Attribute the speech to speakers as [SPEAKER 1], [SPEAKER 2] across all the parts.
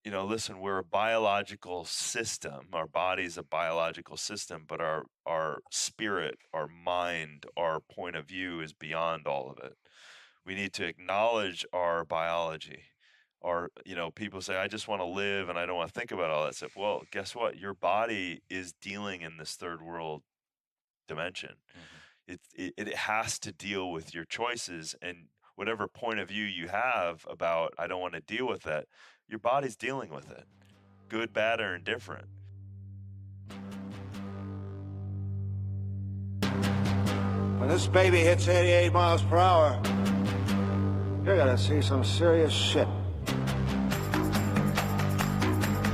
[SPEAKER 1] listen, we're a biological system. Our body's a biological system, but our spirit, our mind, our point of view is beyond all of it. We need to acknowledge our biology. People say, I just want to live and I don't want to think about all that stuff. Well, guess what? Your body is dealing in this third world dimension. It has to deal with your choices, and whatever point of view you have about, I don't want to deal with that, your body's dealing with it, good, bad, or indifferent.
[SPEAKER 2] When this baby hits 88 miles per hour, you're gonna see some serious shit.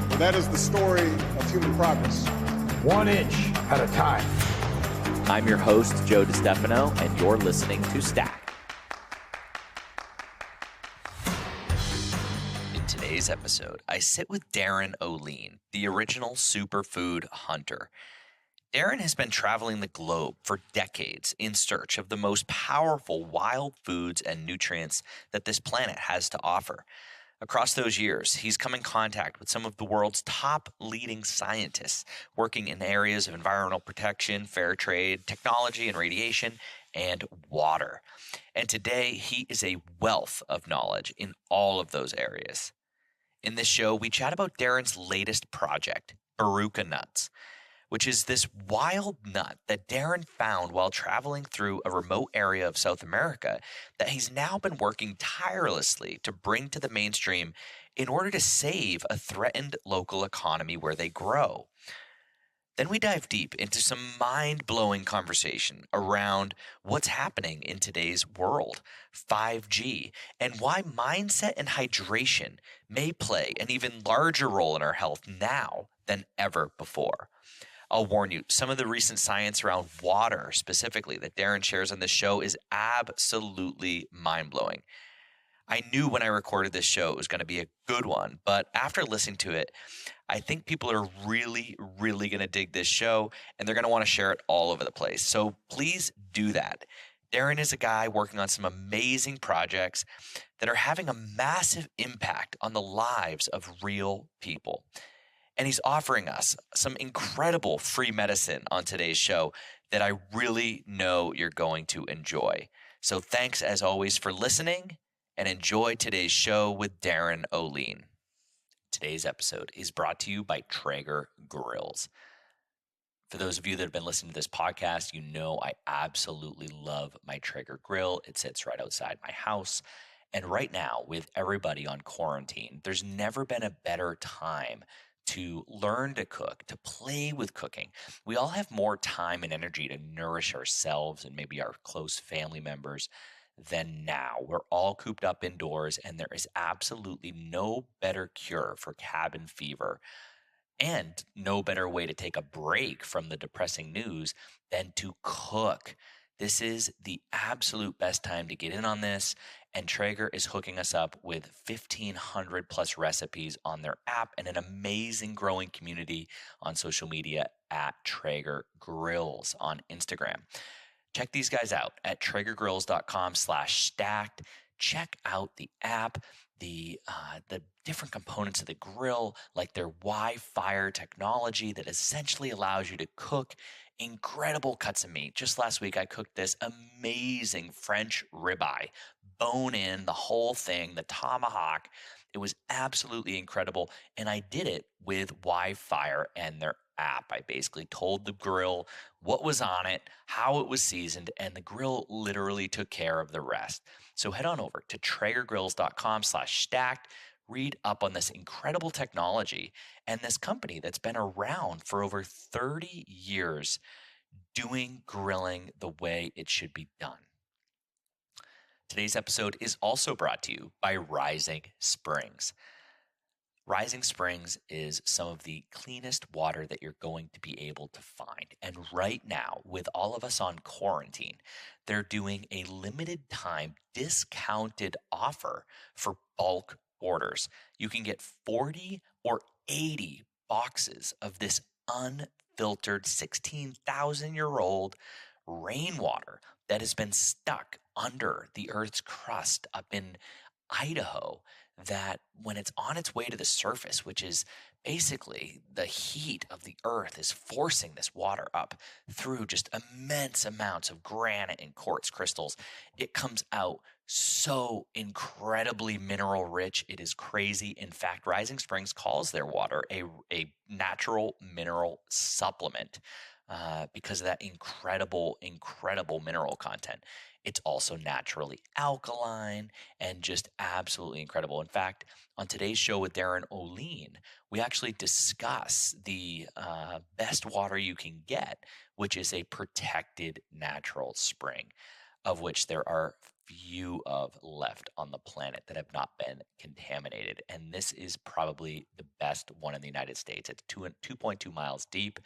[SPEAKER 3] Well, that is the story of human progress.
[SPEAKER 4] 1 inch at a time.
[SPEAKER 5] I'm your host, Joe DiStefano, and you're listening to Stack. In today's episode, I sit with Darin Olien, the original superfood hunter. Darin has been traveling the globe for decades in search of the most powerful wild foods and nutrients that this planet has to offer. Across those years, he's come in contact with some of the world's top leading scientists working in areas of environmental protection, fair trade, technology and radiation, and water. And today, he is a wealth of knowledge in all of those areas. In this show, we chat about Darin's latest project, Baruka nuts, which is this wild nut that Darin found while traveling through a remote area of South America that he's now been working tirelessly to bring to the mainstream in order to save a threatened local economy where they grow. Then we dive deep into some mind-blowing conversation around what's happening in today's world, 5G, and why mindset and hydration may play an even larger role in our health now than ever before. I'll warn you, some of the recent science around water specifically that Darin shares on this show is absolutely mind-blowing. I knew when I recorded this show it was going to be a good one, but after listening to it, I think people are really, really going to dig this show, and they're going to want to share it all over the place. So please do that. Darin is a guy working on some amazing projects that are having a massive impact on the lives of real people. And he's offering us some incredible free medicine on today's show that I really know you're going to enjoy. So thanks as always for listening, and enjoy today's show with Darin Olien. Today's episode is brought to you by Traeger Grills. For those of you that have been listening to this podcast, you know I absolutely love my Traeger grill. It sits right outside my house. And right now, with everybody on quarantine, there's never been a better time to learn to cook, to play with cooking. We all have more time and energy to nourish ourselves and maybe our close family members than now. We're all cooped up indoors, and there is absolutely no better cure for cabin fever and no better way to take a break from the depressing news than to cook. This is the absolute best time to get in on this, and Traeger is hooking us up with 1,500 plus recipes on their app and an amazing growing community on social media at Traeger Grills on Instagram. Check these guys out at traegergrills.com/stacked. Check out the app, the different components of the grill, like their Wi-Fi technology that essentially allows you to cook incredible cuts of meat. Just last week, I cooked this amazing French ribeye, bone in, the whole thing, the tomahawk. It was absolutely incredible, and I did it with Wi-Fi and their app. I basically told the grill what was on it, how it was seasoned, and the grill literally took care of the rest. So head on over to traegergrills.com/stacked. Read up on this incredible technology and this company that's been around for over 30 years doing grilling the way it should be done. Today's episode is also brought to you by Rising Springs. Rising Springs is some of the cleanest water that you're going to be able to find. And right now, with all of us on quarantine, they're doing a limited time discounted offer for bulk orders. You can get 40 or 80 boxes of this unfiltered 16,000-year-old rainwater that has been stuck under the Earth's crust up in Idaho that when it's on its way to the surface, which is basically the heat of the earth is forcing this water up through just immense amounts of granite and quartz crystals, it comes out so incredibly mineral rich. It is crazy. In fact, Rising Springs calls their water a natural mineral supplement because of that incredible mineral content. It's also naturally alkaline and just absolutely incredible. In fact, on today's show with Darin Olien, we actually discuss the best water you can get, which is a protected natural spring, of which there are few of left on the planet that have not been contaminated. And this is probably the best one in the United States. It's 2.2 miles deep.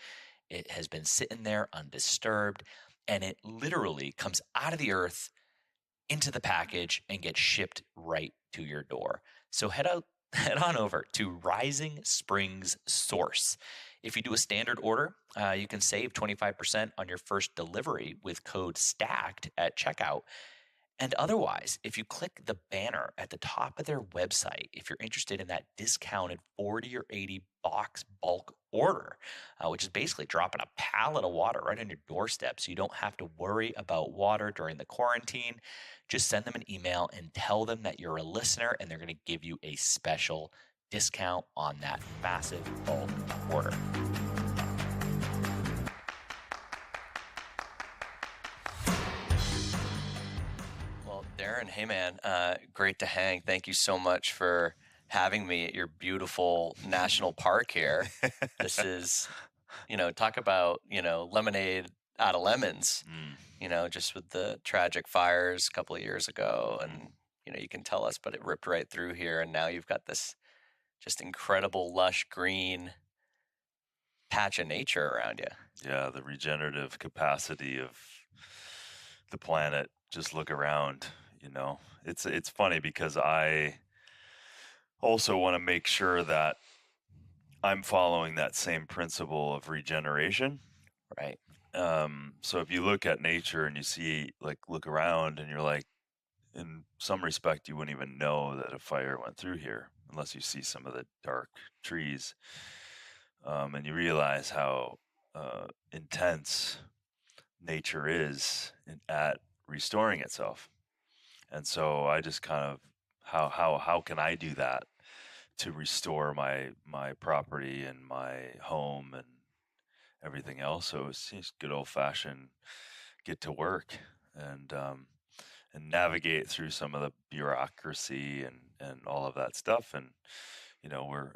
[SPEAKER 5] It has been sitting there undisturbed, and it literally comes out of the earth into the package and gets shipped right to your door. So head on over to Rising Springs Source. If you do a standard order, you can save 25% on your first delivery with code STACKED at checkout. And otherwise, if you click the banner at the top of their website, if you're interested in that discounted 40 or 80 box bulk order, which is basically dropping a pallet of water right on your doorstep so you don't have to worry about water during the quarantine, just send them an email and tell them that you're a listener, and they're going to give you a special discount on that massive bulk order.
[SPEAKER 6] Darin, hey man, great to hang. Thank you so much for having me at your beautiful national park here. This is, talk about, lemonade out of lemons, just with the tragic fires a couple of years ago. And, you can tell us, but it ripped right through here. And now you've got this just incredible, lush green patch of nature around you.
[SPEAKER 1] Yeah, the regenerative capacity of the planet. Just look around. It's funny because I also want to make sure that I'm following that same principle of regeneration.
[SPEAKER 6] Right.
[SPEAKER 1] So if you look at nature and you see, look around and you're like, in some respect, you wouldn't even know that a fire went through here unless you see some of the dark trees. And you realize how intense nature is at restoring itself. And so I just kind of, how can I do that to restore my property and my home and everything else? So it's just good old fashioned get to work and navigate through some of the bureaucracy and all of that stuff. And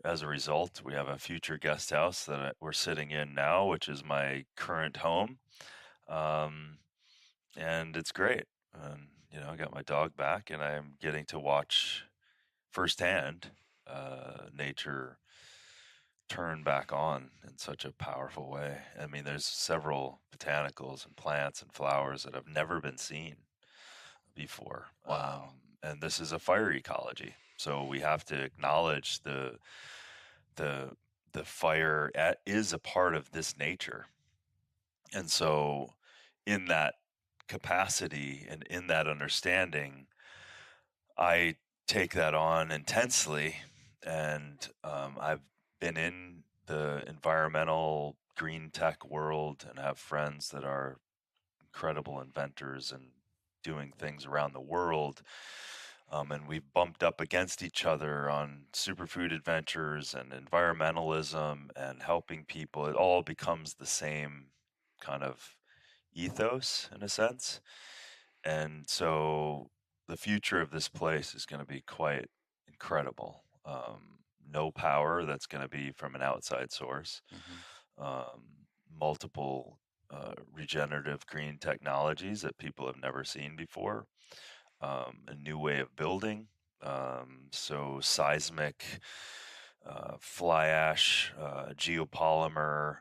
[SPEAKER 1] as a result, we have a future guest house that we're sitting in now, which is my current home, and it's great. And I got my dog back, and I'm getting to watch firsthand nature turn back on in such a powerful way. I mean, there's several botanicals and plants and flowers that have never been seen before.
[SPEAKER 6] Wow.
[SPEAKER 1] And this is a fire ecology, so we have to acknowledge the fire is a part of this nature. And so in that capacity and in that understanding, I take that on intensely. And I've been in the environmental green tech world and have friends that are incredible inventors and doing things around the world. And we've bumped up against each other on superfood adventures and environmentalism and helping people. It all becomes the same kind of ethos in a sense. And so the future of this place is going to be quite incredible. No power that's going to be from an outside source. Multiple regenerative green technologies that people have never seen before. A new way of building. So seismic, fly ash, geopolymer,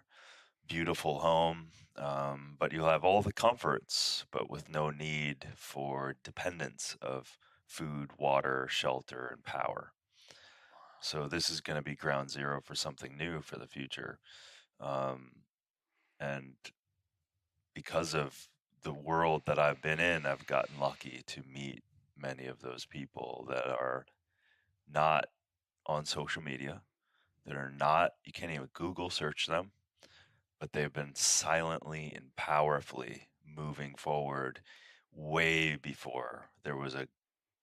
[SPEAKER 1] beautiful home. But you'll have all the comforts, but with no need for dependence of food, water, shelter, and power. So this is going to be ground zero for something new for the future. And because of the world that I've been in, I've gotten lucky to meet many of those people that are not on social media, that are not, you can't even Google search them, but they've been silently and powerfully moving forward way before there was a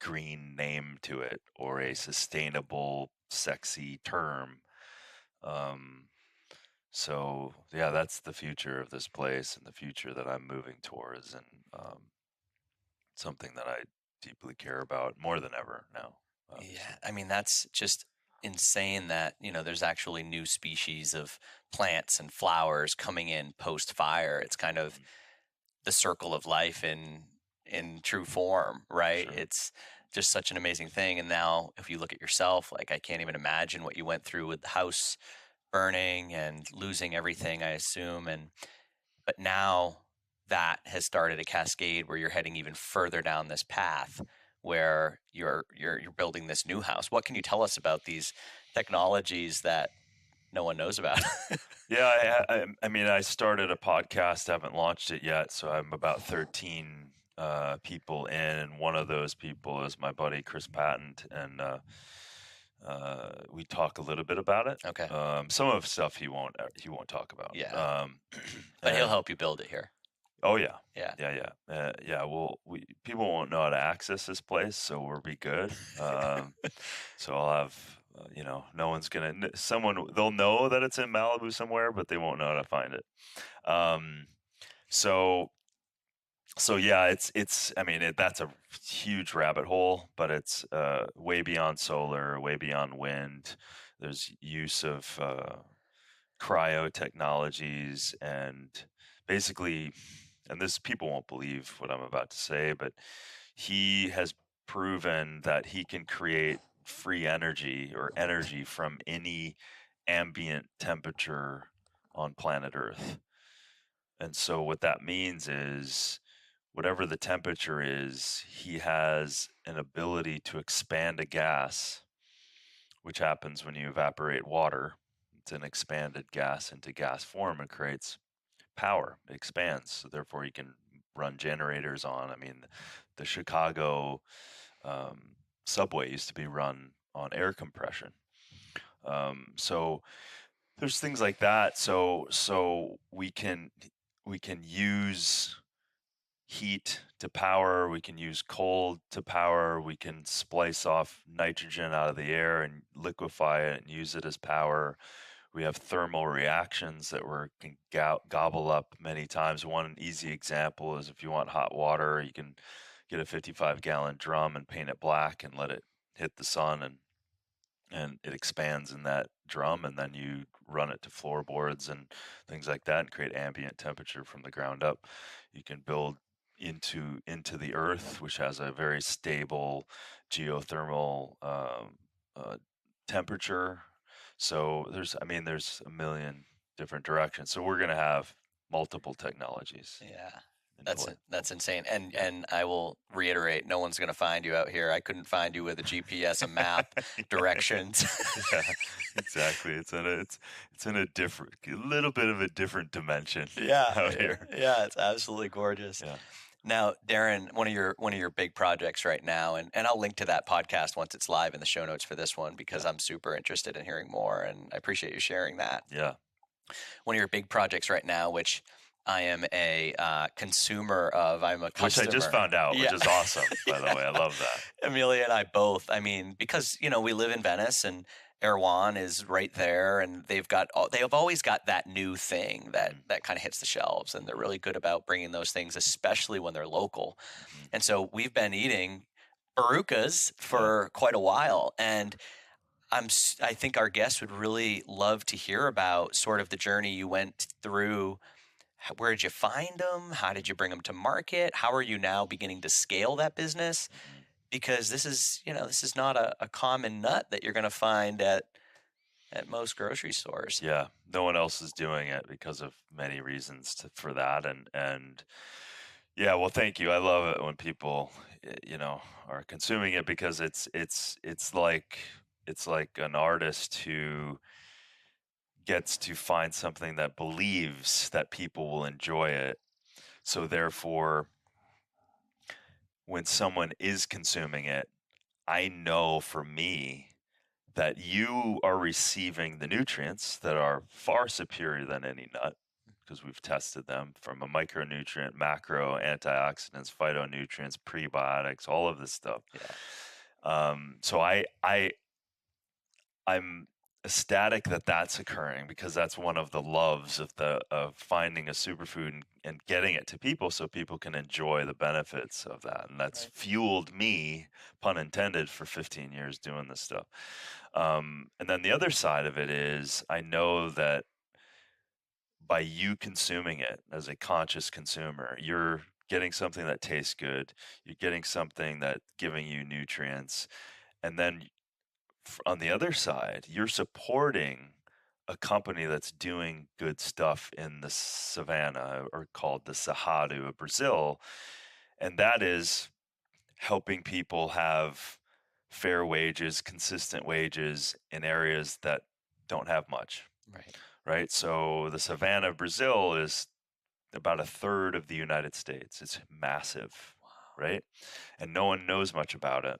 [SPEAKER 1] green name to it or a sustainable, sexy term. So yeah, that's the future of this place and the future that I'm moving towards, and something that I deeply care about more than ever now. Obviously.
[SPEAKER 6] Yeah, I mean, that's just insane that, there's actually new species of plants and flowers coming in post fire. It's kind of the circle of life in true form, right?
[SPEAKER 1] Sure.
[SPEAKER 6] It's just such an amazing thing. And now if you look at yourself, like I can't even imagine what you went through with the house burning and losing everything, I assume. But now that has started a cascade where you're heading even further down this path where you're building this new house. What can you tell us about these technologies that no one knows about?
[SPEAKER 1] Yeah, I mean, I started a podcast, haven't launched it yet, so I'm about 13 people in, and one of those people is my buddy Chris Patton, and we talk a little bit about it.
[SPEAKER 6] Okay.
[SPEAKER 1] Some of the stuff he won't talk about.
[SPEAKER 6] Yeah. But he'll help you build it here.
[SPEAKER 1] Oh yeah,
[SPEAKER 6] Yeah.
[SPEAKER 1] yeah. Well, people won't know how to access this place, so we'll be good. So I'll have, no one's gonna. They'll know that it's in Malibu somewhere, but they won't know how to find it. So yeah, it's. I mean, that's a huge rabbit hole, but it's way beyond solar, way beyond wind. There's use of cryo technologies and basically, and this, people won't believe what I'm about to say, but he has proven that he can create free energy or energy from any ambient temperature on planet Earth. And so what that means is whatever the temperature is, he has an ability to expand a gas, which happens when you evaporate water. It's an expanded gas into gas form and creates power. It expands, so therefore you can run generators on. I mean, the Chicago subway used to be run on air compression. So there's things like that. So we can use heat to power. We can use cold to power. We can splice off nitrogen out of the air and liquefy it and use it as power. We have thermal reactions that we can gobble up many times. One easy example is if you want hot water, you can get a 55-gallon drum and paint it black and let it hit the sun, and it expands in that drum, and then you run it to floorboards and things like that and create ambient temperature from the ground up. You can build into the earth, which has a very stable geothermal temperature. So there's a million different directions. So we're going to have multiple technologies.
[SPEAKER 6] Yeah. That's insane. And I will reiterate, no one's going to find you out here. I couldn't find you with a GPS, a map, directions.
[SPEAKER 1] Yeah, exactly. It's in a different, little bit of a different dimension. Out here.
[SPEAKER 6] Yeah, it's absolutely gorgeous.
[SPEAKER 1] Yeah.
[SPEAKER 6] Now, Darin, one of your big projects right now, and I'll link to that podcast once it's live in the show notes for this one because I'm super interested in hearing more, and I appreciate you sharing that.
[SPEAKER 1] Yeah.
[SPEAKER 6] One of your big projects right now, which I am a consumer of. I'm a customer.
[SPEAKER 1] Which I just found out, which is awesome, by the way. I love that.
[SPEAKER 6] Amelia and I both. I mean, because, we live in Venice and Erewhon is right there, and they have always got that new thing that kind of hits the shelves, and they're really good about bringing those things, especially when they're local. And so we've been eating barukas for quite a while, and I think our guests would really love to hear about sort of the journey you went through. Where did you find them? How did you bring them to market? How are you now beginning to scale that business? Because this is not a common nut that you're going to find at most grocery stores.
[SPEAKER 1] Yeah, no one else is doing it because of many reasons for that. And yeah, well, thank you. I love it when people, are consuming it because it's like an artist who gets to find something that believes that people will enjoy it. So therefore, when someone is consuming it, I know for me that you are receiving the nutrients that are far superior than any nut, because we've tested them from a micronutrient, macro, antioxidants, phytonutrients, prebiotics, all of this stuff. So I'm ecstatic that that's occurring, because that's one of the loves of finding a superfood and getting it to people so people can enjoy the benefits of that. And that's fueled me, pun intended, for 15 years doing this stuff. And then the other side of it is, I know that by you consuming it as a conscious consumer, you're getting something that tastes good, you're getting something that's giving you nutrients, and then on the other side, you're supporting a company that's doing good stuff in the savannah, or called the Cerrado of Brazil, and that is helping people have fair wages, consistent wages in areas that don't have much. Right. So the savannah of Brazil is about a third of the United States. It's massive. Right. And no one knows much about it.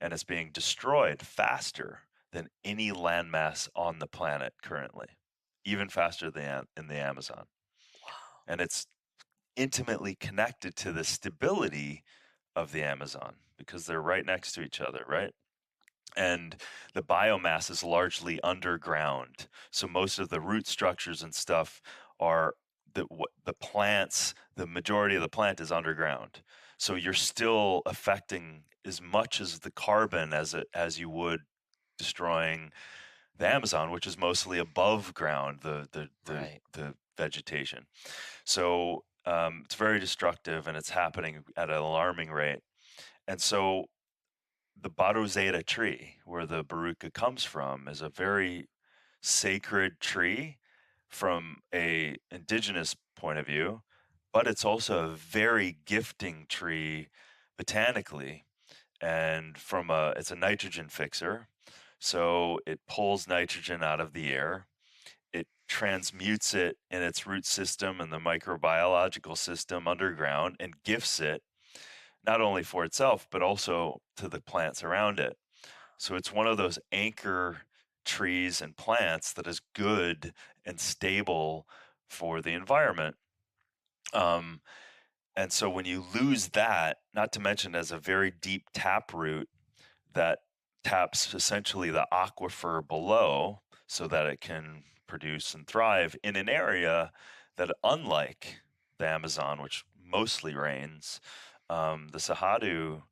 [SPEAKER 1] And it's being destroyed faster than any landmass on the planet currently, even faster than in the Amazon. And it's intimately connected to the stability of the Amazon, because they're right next to each other, right? And the biomass is largely underground. So most of the root structures and stuff are the plants, the majority of the plant is underground. So you're still affecting as much as the carbon as you would destroying the Amazon, which is mostly above ground, the vegetation. So it's very destructive, and it's happening at an alarming rate. And so the Barozeda tree, where the baruca comes from, is a very sacred tree from a indigenous point of view, but it's also a very gifting tree botanically, and it's a nitrogen fixer. So it pulls nitrogen out of the air. It transmutes it in its root system and the microbiological system underground, and gifts it not only for itself, but also to the plants around it. So it's one of those anchor trees and plants that is good and stable for the environment. And so when you lose that, not to mention as a very deep tap root that taps essentially the aquifer below so that it can produce and thrive in an area that, unlike the Amazon, which mostly rains, the Cerrado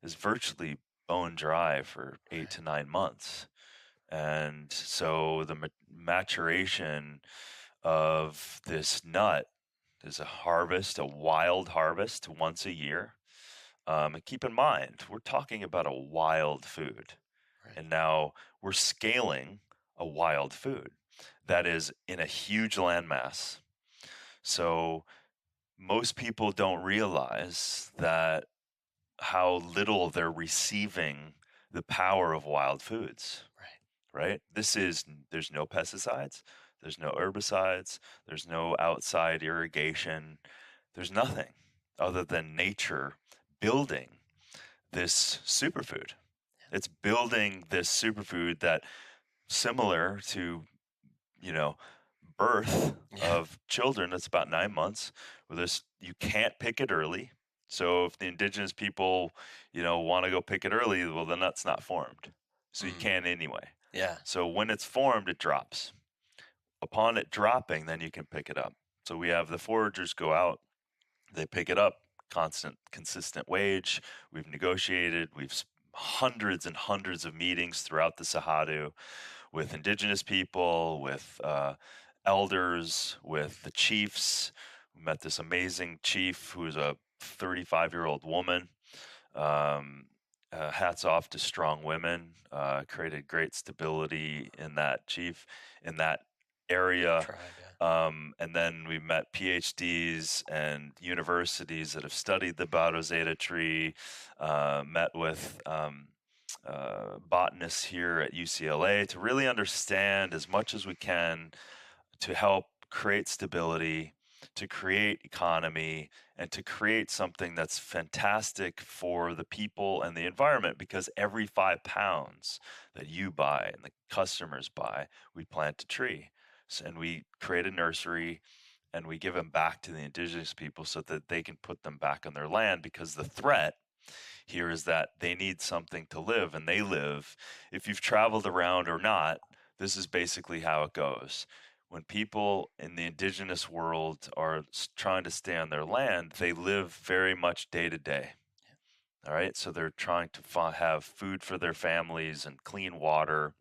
[SPEAKER 1] is virtually bone dry for 8 to 9 months. And so the maturation of this nut is a wild harvest once a year. And keep in mind, we're talking about a wild food. And now we're scaling a wild food that is in a huge landmass. So most people don't realize that how little they're receiving the power of wild foods. Right? There's no pesticides, there's no herbicides, there's no outside irrigation, there's nothing other than nature building this superfood. It's building this superfood that, similar to, birth of children, that's about 9 months. With this, you can't pick it early. So if the indigenous people, want to go pick it early, well, the nut's not formed. So you can't anyway. So when it's formed, it drops. Upon it dropping, then you can pick it up. So we have the foragers go out, they pick it up, consistent wage. We've negotiated, we've hundreds and hundreds of meetings throughout the Cerrado with indigenous people, with elders, with the chiefs. We met this amazing chief who's a 35-year-old woman. Hats off to strong women. Created great stability in that area. And then we met PhDs and universities that have studied the Barozeda tree, met with botanists here at UCLA to really understand as much as we can to help create stability to create economy and to create something that's fantastic for the people and the environment, because every 5 pounds that you buy and the customers buy, we plant a tree. And we create a nursery and we give them back to the indigenous people so that they can put them back on their land, because the threat here is that they need something to live, and they live. If you've traveled around or not, this is basically how it goes. When people in the indigenous world are trying to stay on their land, they live very much day to day. All right. So they're trying to have food for their families and clean water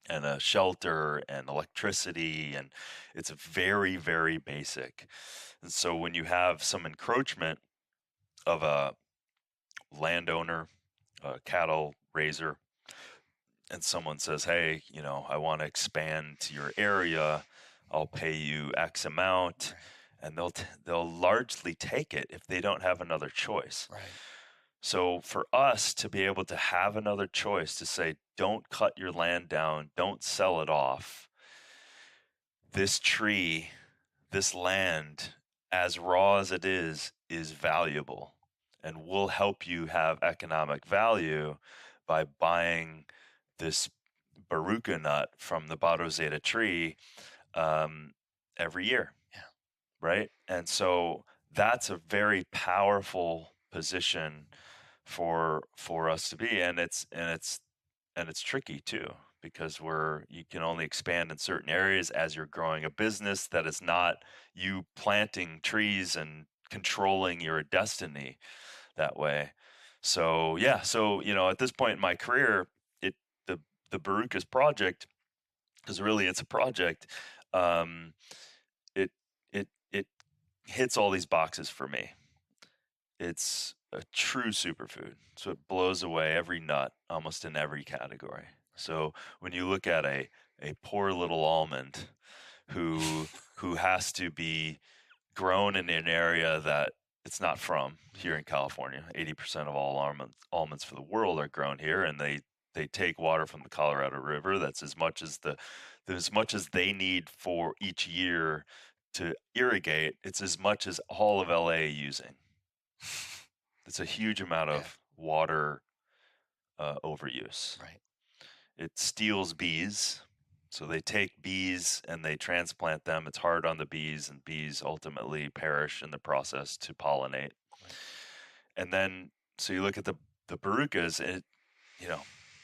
[SPEAKER 1] and a shelter and electricity. And it's very, very basic. And so when you have some encroachment of a landowner, a cattle raiser, and someone says, hey, I want to expand to your area, I'll pay you X amount, and they'll largely take it if they don't have another choice.
[SPEAKER 6] Right.
[SPEAKER 1] So for us to be able to have another choice, to say, don't cut your land down, don't sell it off. This tree, this land, as raw as it is valuable, and will help you have economic value by buying this baruka nut from the Barozeta tree every year.
[SPEAKER 6] Yeah.
[SPEAKER 1] Right. And so that's a very powerful position for us to be. And it's tricky too, because you can only expand in certain areas as you're growing a business that is not you planting trees and controlling your destiny that way. So yeah, at this point in my career, the Barukas project, because really it's a project, it hits all these boxes for me. It's a true superfood, so it blows away every nut almost in every category. So when you look at a poor little almond who has to be grown in an area that it's not from, here in California, 80% of all almonds for the world are grown here, and they take water from the Colorado River. That's as much as they need for each year to irrigate. It's as much as all of LA using. It's a huge amount of water overuse.
[SPEAKER 6] Right.
[SPEAKER 1] It steals bees. So they take bees and they transplant them. It's hard on the bees, and bees ultimately perish in the process to pollinate. Right. And then, so you look at the barukas, and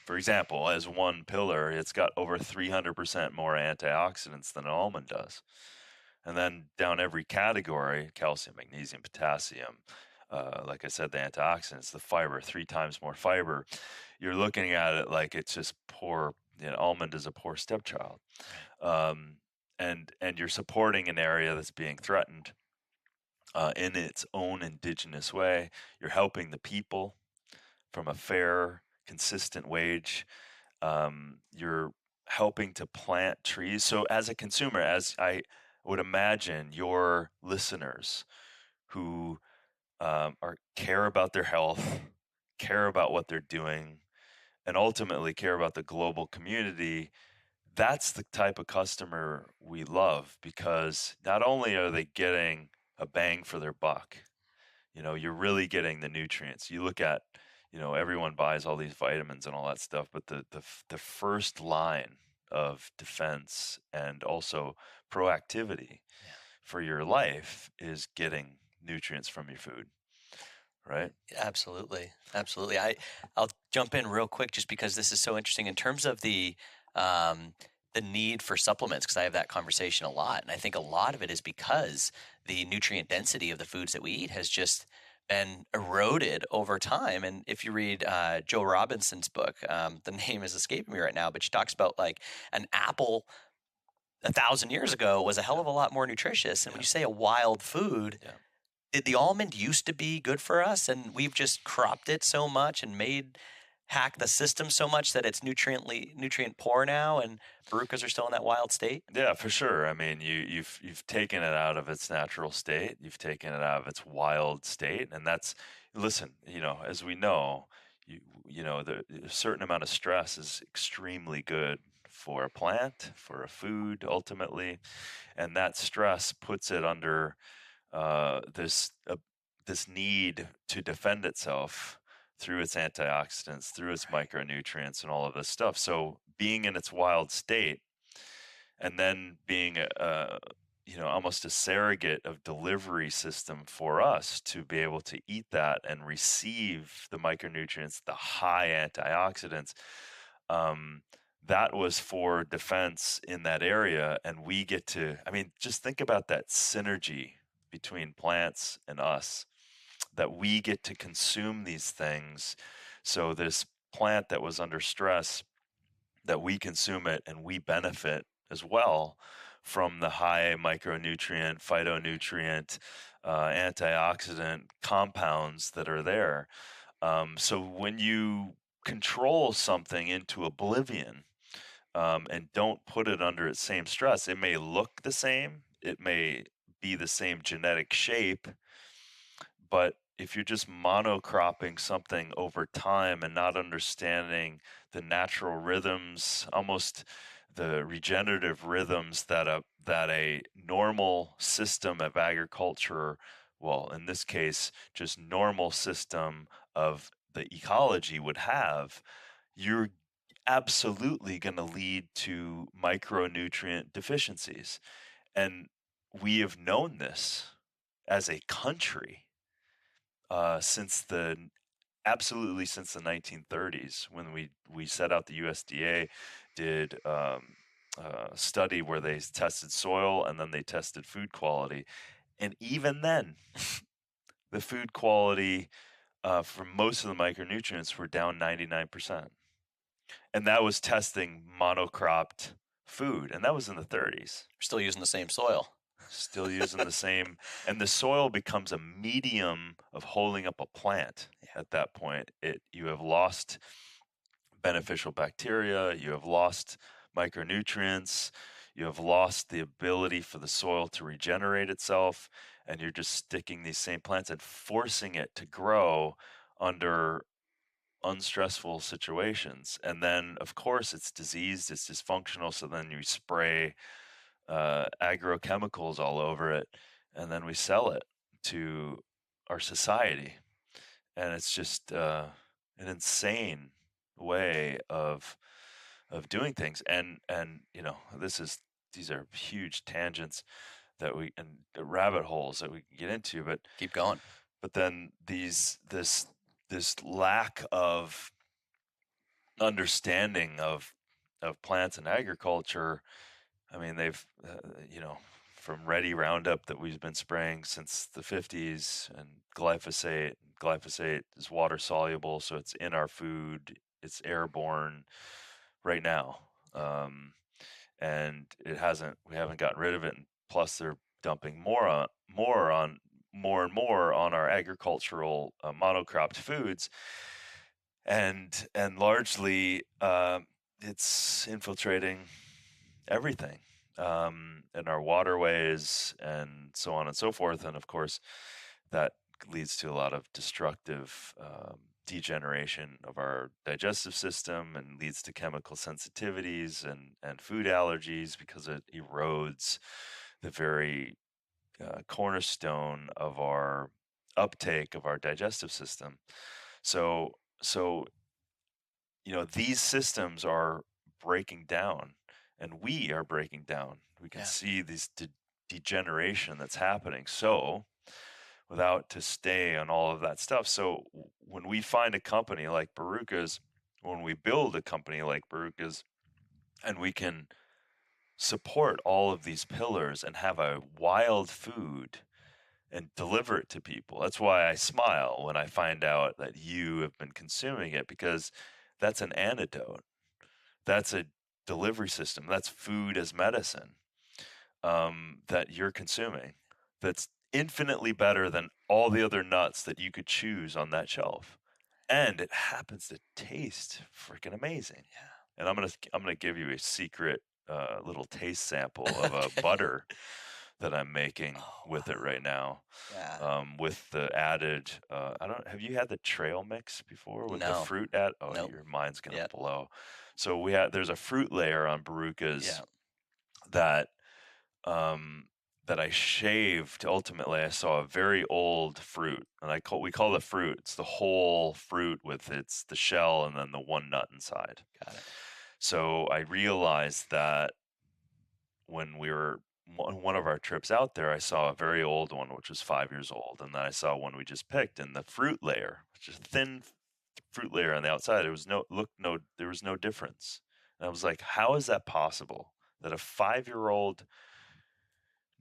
[SPEAKER 1] for example, as one pillar, it's got over 300% more antioxidants than an almond does. And then down every category, calcium, magnesium, potassium, like I said, the antioxidants, the fiber, 3 times more fiber. You're looking at it like it's just poor. Almond is a poor stepchild, and you're supporting an area that's being threatened in its own indigenous way. You're helping the people from a fair, consistent wage. You're helping to plant trees. So as a consumer, as I would imagine your listeners who care about their health, care about what they're doing, and ultimately care about the global community, that's the type of customer we love, because not only are they getting a bang for their buck, you're really getting the nutrients. You look at, everyone buys all these vitamins and all that stuff, but the first line of defense and also proactivity for your life is getting nutrients from your food. Right.
[SPEAKER 6] Absolutely. I'll jump in real quick just because this is so interesting in terms of the need for supplements, because I have that conversation a lot. And I think a lot of it is because the nutrient density of the foods that we eat has just been eroded over time. And if you read Joe Robinson's book, the name is escaping me right now, but she talks about like an apple 1,000 years ago was a hell of a lot more nutritious. And when you say a wild food, did the almond used to be good for us, and we've just cropped it so much and hack the system so much that it's nutrient poor now, and barukas are still in that wild state?
[SPEAKER 1] Yeah, for sure. I mean, you've taken it out of its natural state. You've taken it out of its wild state, and listen, as we know, a certain amount of stress is extremely good for a plant, for a food, ultimately, and that stress puts it under this need to defend itself through its antioxidants, through its micronutrients, and all of this stuff. So being in its wild state, and then being almost a surrogate of delivery system for us to be able to eat that and receive the micronutrients, the high antioxidants. That was for defense in that area, and we get to, just think about that synergy between plants and us, that we get to consume these things. So this plant that was under stress, that we consume it and we benefit as well from the high micronutrient, phytonutrient, antioxidant compounds that are there. So when you control something into oblivion, and don't put it under its same stress, it may look the same, it may be the same genetic shape, but if you're just monocropping something over time and not understanding the natural rhythms, almost the regenerative rhythms that a normal system of agriculture, well, in this case, just normal system of the ecology would have, you're absolutely going to lead to micronutrient deficiencies. And we have known this as a country since the 1930s, when we set out, the USDA did a study where they tested soil and then they tested food quality. And even then, the food quality for most of the micronutrients were down 99%. And that was testing monocropped food. And that was in the 30s.
[SPEAKER 6] We're still using the same soil.
[SPEAKER 1] Still using the same. And the soil becomes a medium of holding up a plant at that point. You have lost beneficial bacteria. You have lost micronutrients. You have lost the ability for the soil to regenerate itself. And you're just sticking these same plants and forcing it to grow under unstressful situations. And then, of course, it's diseased, it's dysfunctional. So then you spray agrochemicals all over it, and then we sell it to our society. And it's just an insane way of doing things. And these are huge tangents and the rabbit holes that we can get into, but
[SPEAKER 6] keep going.
[SPEAKER 1] But then this lack of understanding of plants and agriculture. They've from Ready Roundup that we've been spraying since the 50s, and glyphosate. Glyphosate is water soluble, so it's in our food. It's airborne right now, and we haven't gotten rid of it. And plus, they're dumping more and more on our agricultural monocropped foods, and largely it's infiltrating everything in our waterways and so on and so forth. And of course, that leads to a lot of destructive degeneration of our digestive system, and leads to chemical sensitivities and food allergies, because it erodes the very cornerstone of our uptake of our digestive system. So these systems are breaking down, and we are breaking down. We can see this degeneration that's happening. So without to stay on all of that stuff. So when we find a company like Baruka's, when we build a company like Baruka's, and we can support all of these pillars and have a wild food and deliver it to people. That's why I smile when I find out that you have been consuming it, because that's an antidote. That's a delivery system. That's food as medicine that you're consuming. That's infinitely better than all the other nuts that you could choose on that shelf. And it happens to taste freaking amazing.
[SPEAKER 6] Yeah.
[SPEAKER 1] And I'm gonna give you a secret little taste sample of a butter that I'm making with it right now.
[SPEAKER 6] Yeah.
[SPEAKER 1] With the added, have you had the trail mix before with the
[SPEAKER 6] No.
[SPEAKER 1] fruit add? Oh,
[SPEAKER 6] Nope.
[SPEAKER 1] your mind's gonna
[SPEAKER 6] Yep.
[SPEAKER 1] blow. So there's a fruit layer on Barukas
[SPEAKER 6] Yeah.
[SPEAKER 1] that that I shaved. Ultimately, I saw a very old fruit, and we call the fruit. It's the whole fruit with the shell and then the one nut inside.
[SPEAKER 6] Got it.
[SPEAKER 1] So I realized that when we were on one of our trips out there, I saw a very old one, which was 5 years old, and then I saw one we just picked, and the fruit layer, which is a thin fruit layer on the outside, there was no difference. And I was like, how is that possible? That a 5-year-old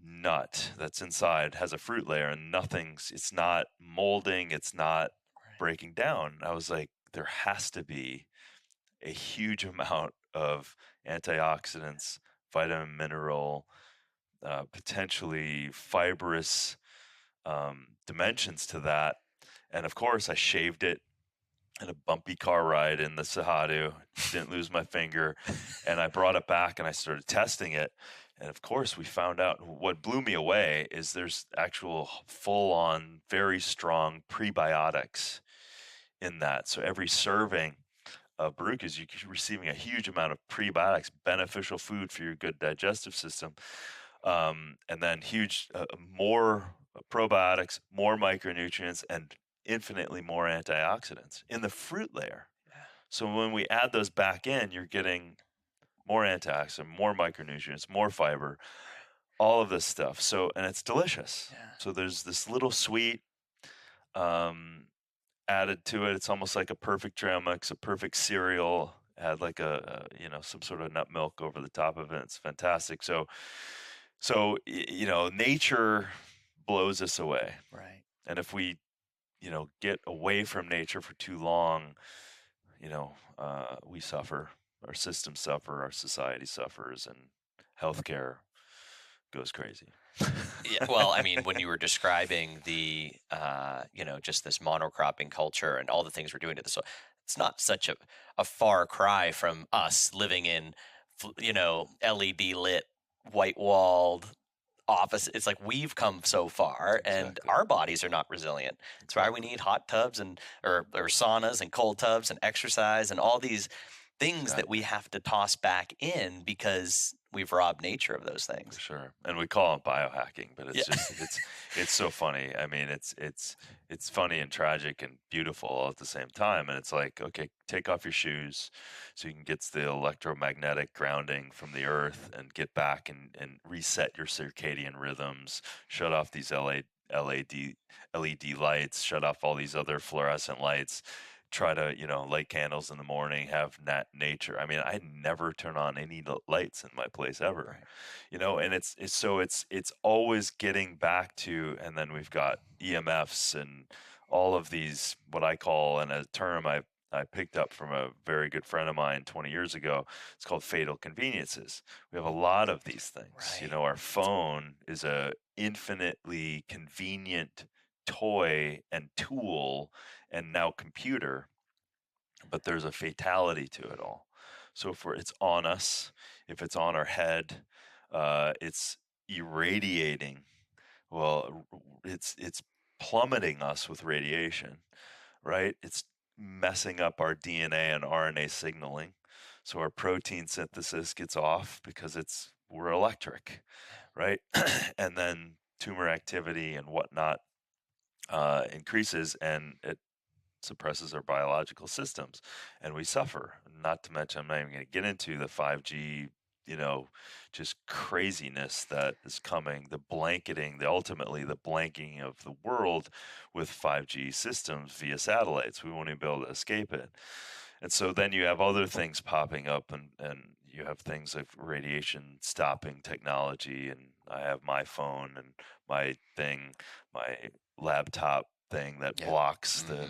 [SPEAKER 1] nut that's inside has a fruit layer and it's not molding, it's not breaking down. I was like, there has to be a huge amount of antioxidants, vitamin, mineral, potentially fibrous dimensions to that. And of course, I shaved it in a bumpy car ride in the Cerrado, didn't lose my finger, and I brought it back and I started testing it. And of course, we found out what blew me away is there's actual full-on, very strong prebiotics in that. So every serving of Barukas, you're receiving a huge amount of prebiotics, beneficial food for your good digestive system, and then more probiotics, more micronutrients, and infinitely more antioxidants in the fruit layer.
[SPEAKER 6] Yeah.
[SPEAKER 1] So when we add those back in, you're getting more antioxidants, more micronutrients, more fiber, all of this stuff. So, and it's delicious.
[SPEAKER 6] Yeah.
[SPEAKER 1] So there's this little sweet added to it. It's almost like a perfect trail mix, a perfect cereal. Add like some sort of nut milk over the top of it. It's fantastic. So nature blows us away.
[SPEAKER 6] Right.
[SPEAKER 1] And if we get away from nature for too long, we suffer. Our systems suffer. Our society suffers, and healthcare goes crazy.
[SPEAKER 6] Yeah, well, I mean, when you were describing the, just this monocropping culture and all the things we're doing to the soil, it's not such a far cry from us living in, LED lit, white walled office. It's like we've come so far, and
[SPEAKER 1] Exactly.
[SPEAKER 6] our bodies are not resilient. That's why we need hot tubs or saunas and cold tubs and exercise and all these things that we have to toss back in because we've robbed nature of those things.
[SPEAKER 1] Sure. And we call it biohacking, but it's
[SPEAKER 6] Yeah.
[SPEAKER 1] just it's so funny. I mean, it's funny and tragic and beautiful all at the same time. And it's like, okay, take off your shoes so you can get the electromagnetic grounding from the earth and get back and reset your circadian rhythms, shut off these LED lights, shut off all these other fluorescent lights. Try to light candles in the morning, have nature. I mean, I never turn on any lights in my place ever.
[SPEAKER 6] Right.
[SPEAKER 1] And it's always getting back to, and then we've got EMFs and all of these, what I call, and a term I picked up from a very good friend of mine 20 years ago, it's called fatal conveniences. We have a lot of these things.
[SPEAKER 6] Right.
[SPEAKER 1] Our phone is a infinitely convenient toy and tool and now computer, but there's a fatality to it all. So if it's on us, if it's on our head, it's irradiating. Well, it's plummeting us with radiation, right? It's messing up our DNA and RNA signaling. So our protein synthesis gets off because we're electric, right? And then tumor activity and whatnot increases, and it suppresses our biological systems, and we suffer. Not to mention, I'm not even going to get into the 5G, just craziness that is coming, ultimately the blanking of the world with 5G systems via satellites. We won't even be able to escape it. And so then you have other things popping up, and you have things like radiation stopping technology, and I have my phone and my laptop thing that blocks the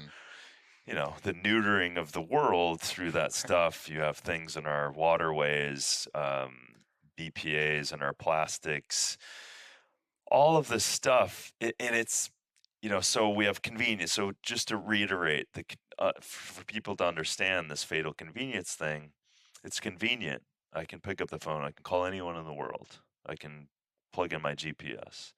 [SPEAKER 1] neutering of the world through that stuff. You have things in our waterways, BPAs in our plastics, all of this stuff. And it's, so we have convenience. So just to reiterate, for people to understand this fatal convenience thing, it's convenient. I can pick up the phone. I can call anyone in the world. I can plug in my GPS.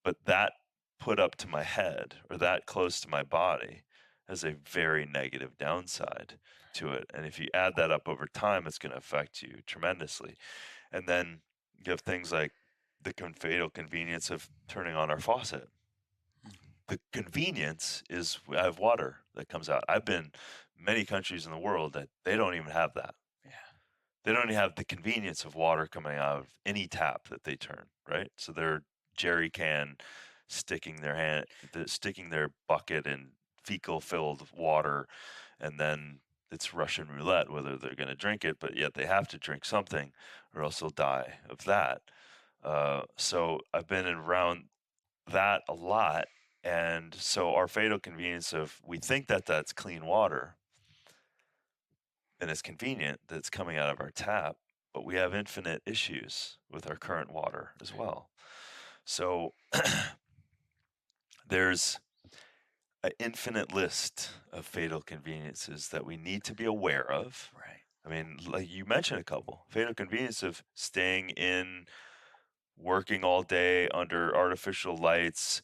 [SPEAKER 1] But that put up to my head or that close to my body has a very negative downside to it. And if you add that up over time, it's going to affect you tremendously. And then you have things like the fatal convenience of turning on our faucet. The convenience is I have water that comes out. I've been many countries in the world that they don't even have that.
[SPEAKER 6] Yeah.
[SPEAKER 1] They don't even have the convenience of water coming out of any tap that they turn, right? So they're jerry can sticking their bucket in fecal filled water, and then it's Russian roulette whether they're going to drink it, but yet they have to drink something or else they'll die of that. So I've been around that a lot. And so our fatal convenience of we think that that's clean water and it's convenient that it's coming out of our tap, but we have infinite issues with our current water as well. So there's an infinite list of fatal conveniences that we need to be aware of.
[SPEAKER 6] Right.
[SPEAKER 1] I mean, like you mentioned a couple. Fatal convenience of staying in, working all day under artificial lights,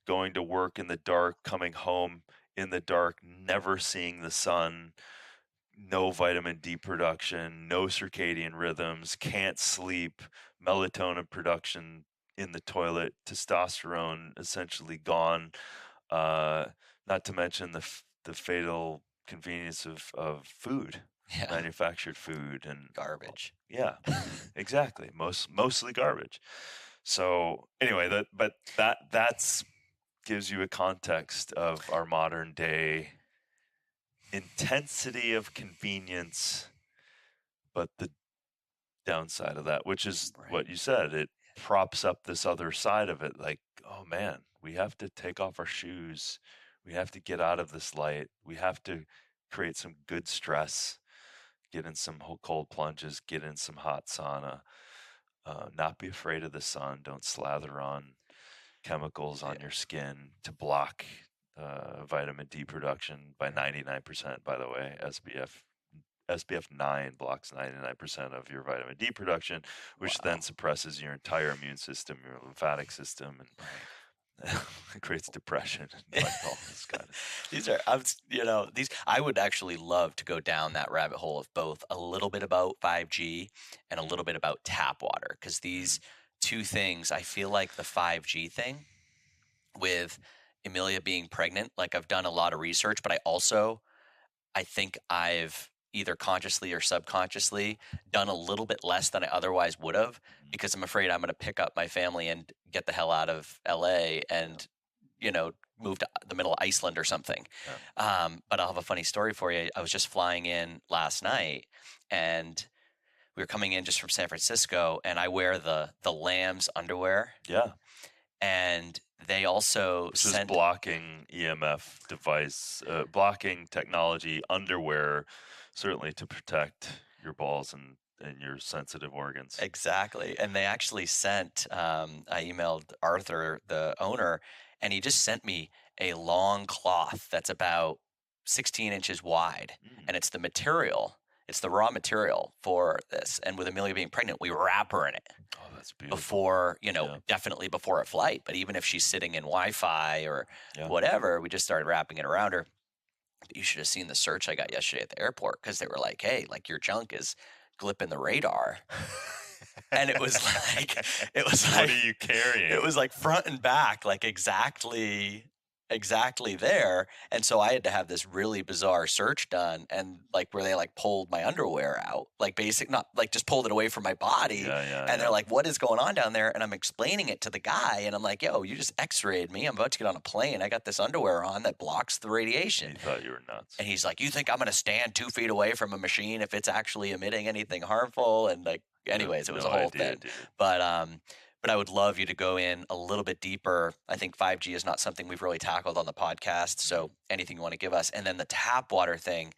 [SPEAKER 1] going to work in the dark, coming home in the dark, never seeing the sun, no vitamin D production, no circadian rhythms, can't sleep, melatonin production in the toilet, testosterone essentially gone, not to mention the fatal convenience of food,
[SPEAKER 6] Yeah.
[SPEAKER 1] manufactured food and
[SPEAKER 6] Garbage.
[SPEAKER 1] Yeah, exactly. Mostly garbage. So anyway, that's gives you a context of our modern day intensity of convenience, but the downside of that, which is
[SPEAKER 6] Right.
[SPEAKER 1] what you said, it props up this other side of it. Like, oh man, we have to take off our shoes. We have to get out of this light. We have to create some good stress, get in some cold plunges, get in some hot sauna, not be afraid of the sun. Don't slather on chemicals on your skin to block vitamin D production by 99%, by the way. SPF 9 blocks 99% of your vitamin D production, which then suppresses your entire immune system, your lymphatic system, and it creates depression and like all this kind of.
[SPEAKER 6] I would actually love to go down that rabbit hole of both a little bit about 5G and a little bit about tap water, because these two things, I feel like the 5G thing with Amelia being pregnant, like I've done a lot of research, but I think I've either consciously or subconsciously done a little bit less than I otherwise would have, because I'm afraid I'm going to pick up my family and get the hell out of LA and, move to the middle of Iceland or something.
[SPEAKER 1] Yeah.
[SPEAKER 6] But I'll have a funny story for you. I was just flying in last night and we were coming in just from San Francisco, and I wear the Lambs underwear.
[SPEAKER 1] Yeah.
[SPEAKER 6] And they also
[SPEAKER 1] This is blocking EMF device, blocking technology underwear, certainly to protect your balls and your sensitive organs.
[SPEAKER 6] Exactly. And they actually sent, I emailed Arthur, the owner, and he just sent me a long cloth that's about 16 inches wide. And it's the material. It's the raw material for this. And with Amelia being pregnant, we wrap her in it.
[SPEAKER 1] Oh, that's beautiful.
[SPEAKER 6] Before, definitely before a flight. But even if she's sitting in Wi-Fi or whatever, we just started wrapping it around her. But you should have seen the search I got yesterday at the airport, because they were like, hey, like your junk is glipping the radar. And it was like,
[SPEAKER 1] what are you carrying?
[SPEAKER 6] It was like front and back, like exactly there. And so I had to have this really bizarre search done, and like where they like pulled my underwear out, like not like just pulled it away from my body. And they're like, what is going on down there? And I'm explaining it to the guy, and I'm like, yo, you just x-rayed me. I'm about to get on a plane. I got this underwear on that blocks the radiation.
[SPEAKER 1] He thought you were nuts.
[SPEAKER 6] And he's like, you think I'm going to stand 2 feet away from a machine if it's actually emitting anything harmful? And like, anyways, it was a whole thing. Dude. But I would love you to go in a little bit deeper. I think 5G is not something we've really tackled on the podcast. So anything you want to give us. And then the tap water thing,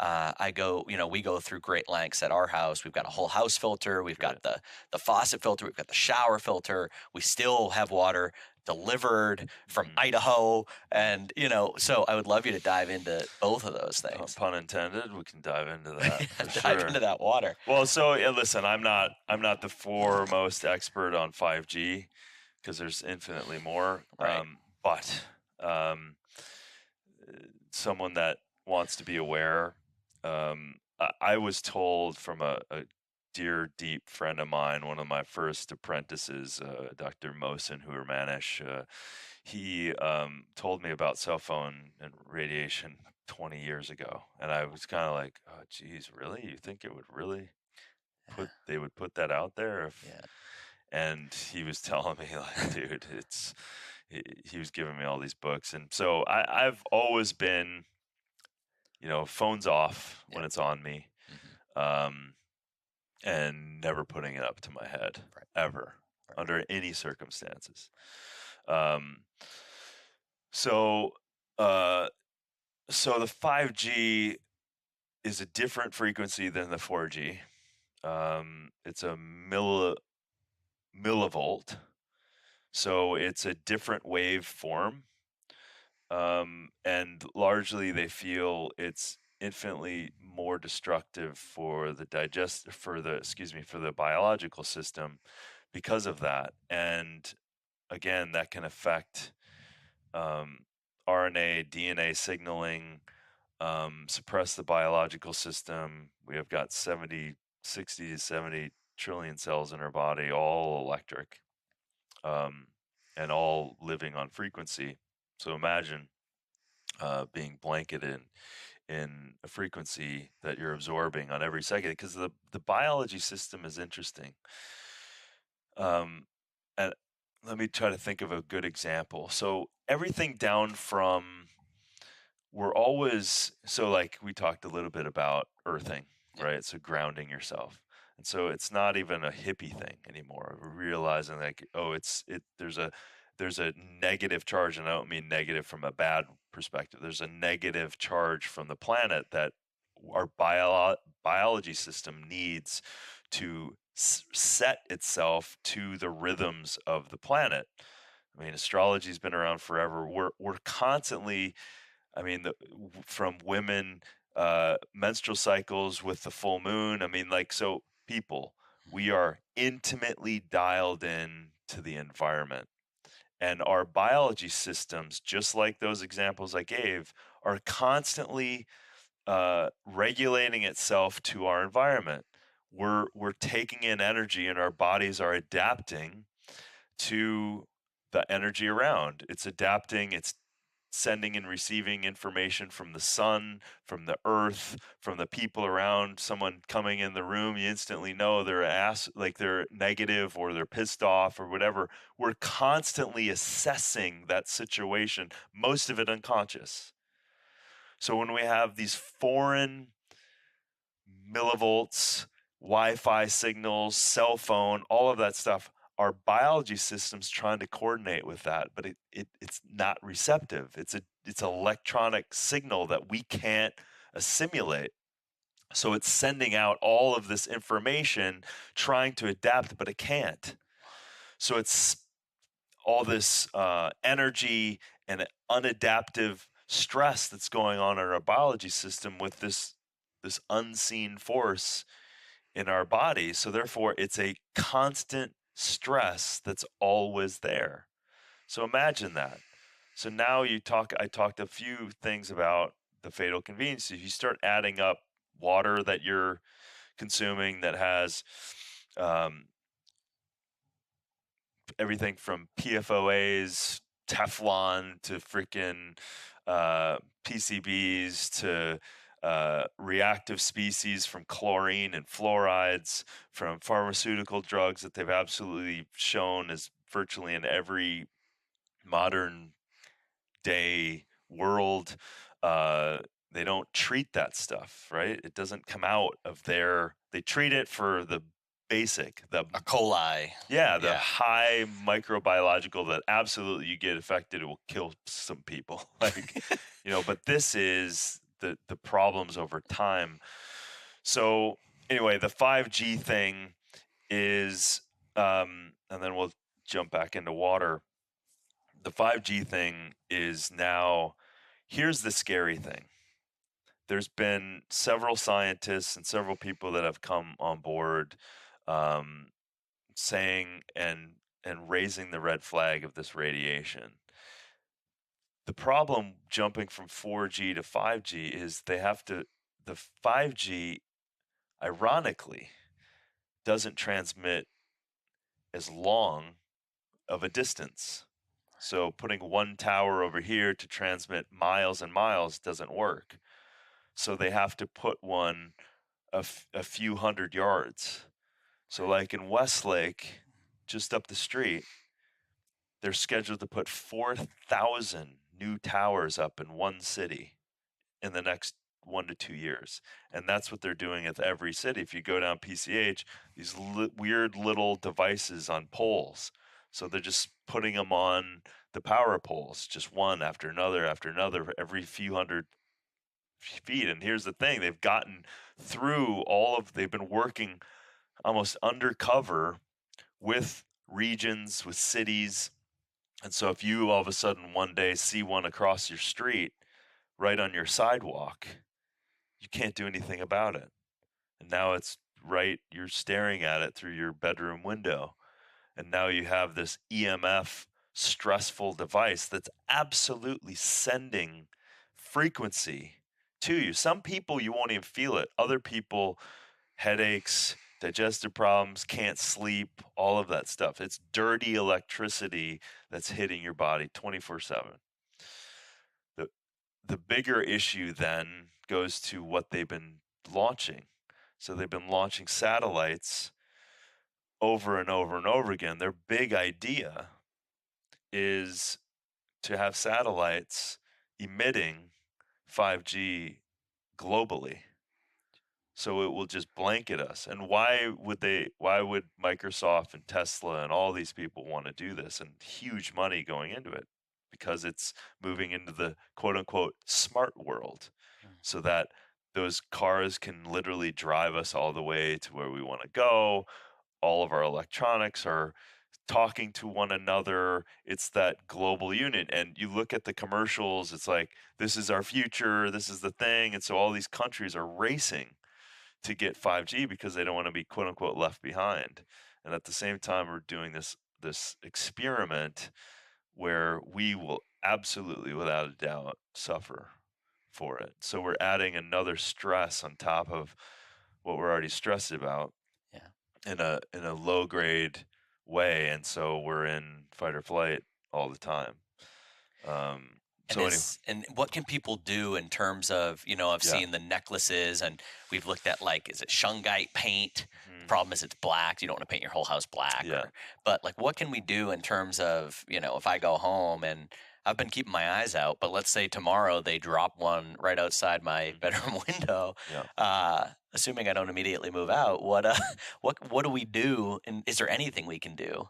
[SPEAKER 6] we go through great lengths at our house. We've got a whole house filter. We've got the faucet filter. We've got the shower filter. We still have water delivered from Idaho. And, so I would love you to dive into both of those things.
[SPEAKER 1] Pun intended. We can dive into that.
[SPEAKER 6] Dive into that water.
[SPEAKER 1] Well, so listen, I'm not the foremost expert on 5G, because there's infinitely more.
[SPEAKER 6] Right.
[SPEAKER 1] But someone that wants to be aware. I was told from a dear, deep friend of mine, one of my first apprentices, Dr. Mosin Huermanish, he told me about cell phone and radiation 20 years ago. And I was kind of like, oh, geez, really? You think it would really they would put that out there? And he was telling me, like, dude, he was giving me all these books. And so I've always been, phone's off when it's on me. And never putting it up to my head, ever, under any circumstances. So the 5G is a different frequency than the 4G. It's a millivolt, so it's a different wave form. And largely they feel it's infinitely more destructive for the biological system because of that. And again, that can affect RNA, DNA signaling, suppress the biological system. We have got 60 to 70 trillion cells in our body, all electric, and all living on frequency. So imagine being blanketed in a frequency that you're absorbing on every second, because the biology system is interesting. And let me try to think of a good example. So everything down from, like we talked a little bit about earthing, right? So grounding yourself. And so it's not even a hippie thing anymore. We're realizing like, there's a negative charge, and I don't mean negative from a bad perspective. There's a negative charge from the planet that our biology system needs to set itself to the rhythms of the planet. I mean, astrology's been around forever. We're constantly, from women, menstrual cycles with the full moon. So people, we are intimately dialed in to the environment. And our biology systems, just like those examples I gave, are constantly regulating itself to our environment. We're taking in energy, and our bodies are adapting to the energy around. It's adapting. It's sending and receiving information from the sun, from the earth, from the people around. Someone coming in the room, you instantly know they're negative or they're pissed off or whatever. We're constantly assessing that situation, most of it unconscious. So when we have these foreign millivolts, Wi-Fi signals, cell phone, all of that stuff, our biology system's trying to coordinate with that, but it's not receptive. It's electronic signal that we can't assimilate. So it's sending out all of this information, trying to adapt, but it can't. So it's all this energy and unadaptive stress that's going on in our biology system with this unseen force in our body. So therefore, it's a constant stress that's always there. So imagine that. So now I talked a few things about the fatal convenience. If you start adding up water that you're consuming that has everything from PFOAs, Teflon to freaking PCBs to reactive species, from chlorine and fluorides, from pharmaceutical drugs that they've absolutely shown is virtually in every modern day world. They don't treat that stuff, right? It doesn't come out of they treat it for the basic, the
[SPEAKER 6] E. coli.
[SPEAKER 1] the high microbiological that absolutely you get affected, it will kill some people. But this is the problems over time. So anyway, the 5G thing is, and then we'll jump back into water. The 5G thing is now, here's the scary thing. There's been several scientists and several people that have come on board saying and raising the red flag of this radiation. The problem jumping from 4G to 5G is the 5G, ironically, doesn't transmit as long of a distance. So putting one tower over here to transmit miles and miles doesn't work. So they have to put one a few hundred yards. So like in Westlake, just up the street, they're scheduled to put 4,000 new towers up in one city in the next 1 to 2 years. And that's what they're doing at every city. If you go down PCH, these weird little devices on poles. So they're just putting them on the power poles, just one after another, every few hundred feet. And here's the thing, they've gotten through they've been working almost undercover with regions, with cities. And so if you all of a sudden one day see one across your street, right on your sidewalk, you can't do anything about it. And now it's right, you're staring at it through your bedroom window. And now you have this EMF stressful device that's absolutely sending frequency to you. Some people, you won't even feel it. Other people, headaches, digestive problems, can't sleep, all of that stuff. It's dirty electricity that's hitting your body 24/7. The bigger issue then goes to what they've been launching. So they've been launching satellites over and over and over again. Their big idea is to have satellites emitting 5G globally. So it will just blanket us. And why would Microsoft and Tesla and all these people want to do this, and huge money going into it? Because it's moving into the quote unquote smart world, so that those cars can literally drive us all the way to where we want to go. All of our electronics are talking to one another. It's that global unit. And you look at the commercials, it's like, this is our future, this is the thing. And so all these countries are racing to get 5G because they don't want to be quote unquote left behind. And at the same time, we're doing this experiment where we will absolutely, without a doubt, suffer for it. So we're adding another stress on top of what we're already stressed about, in a low grade way, and so we're in fight or flight all the time.
[SPEAKER 6] And what can people do in terms of, I've seen the necklaces, and we've looked at, like, is it shungite paint? The problem is it's black. You don't want to paint your whole house black. But like, what can we do in terms of, if I go home, and I've been keeping my eyes out, but let's say tomorrow they drop one right outside my bedroom window, assuming I don't immediately move out, what do we do? And is there anything we can do?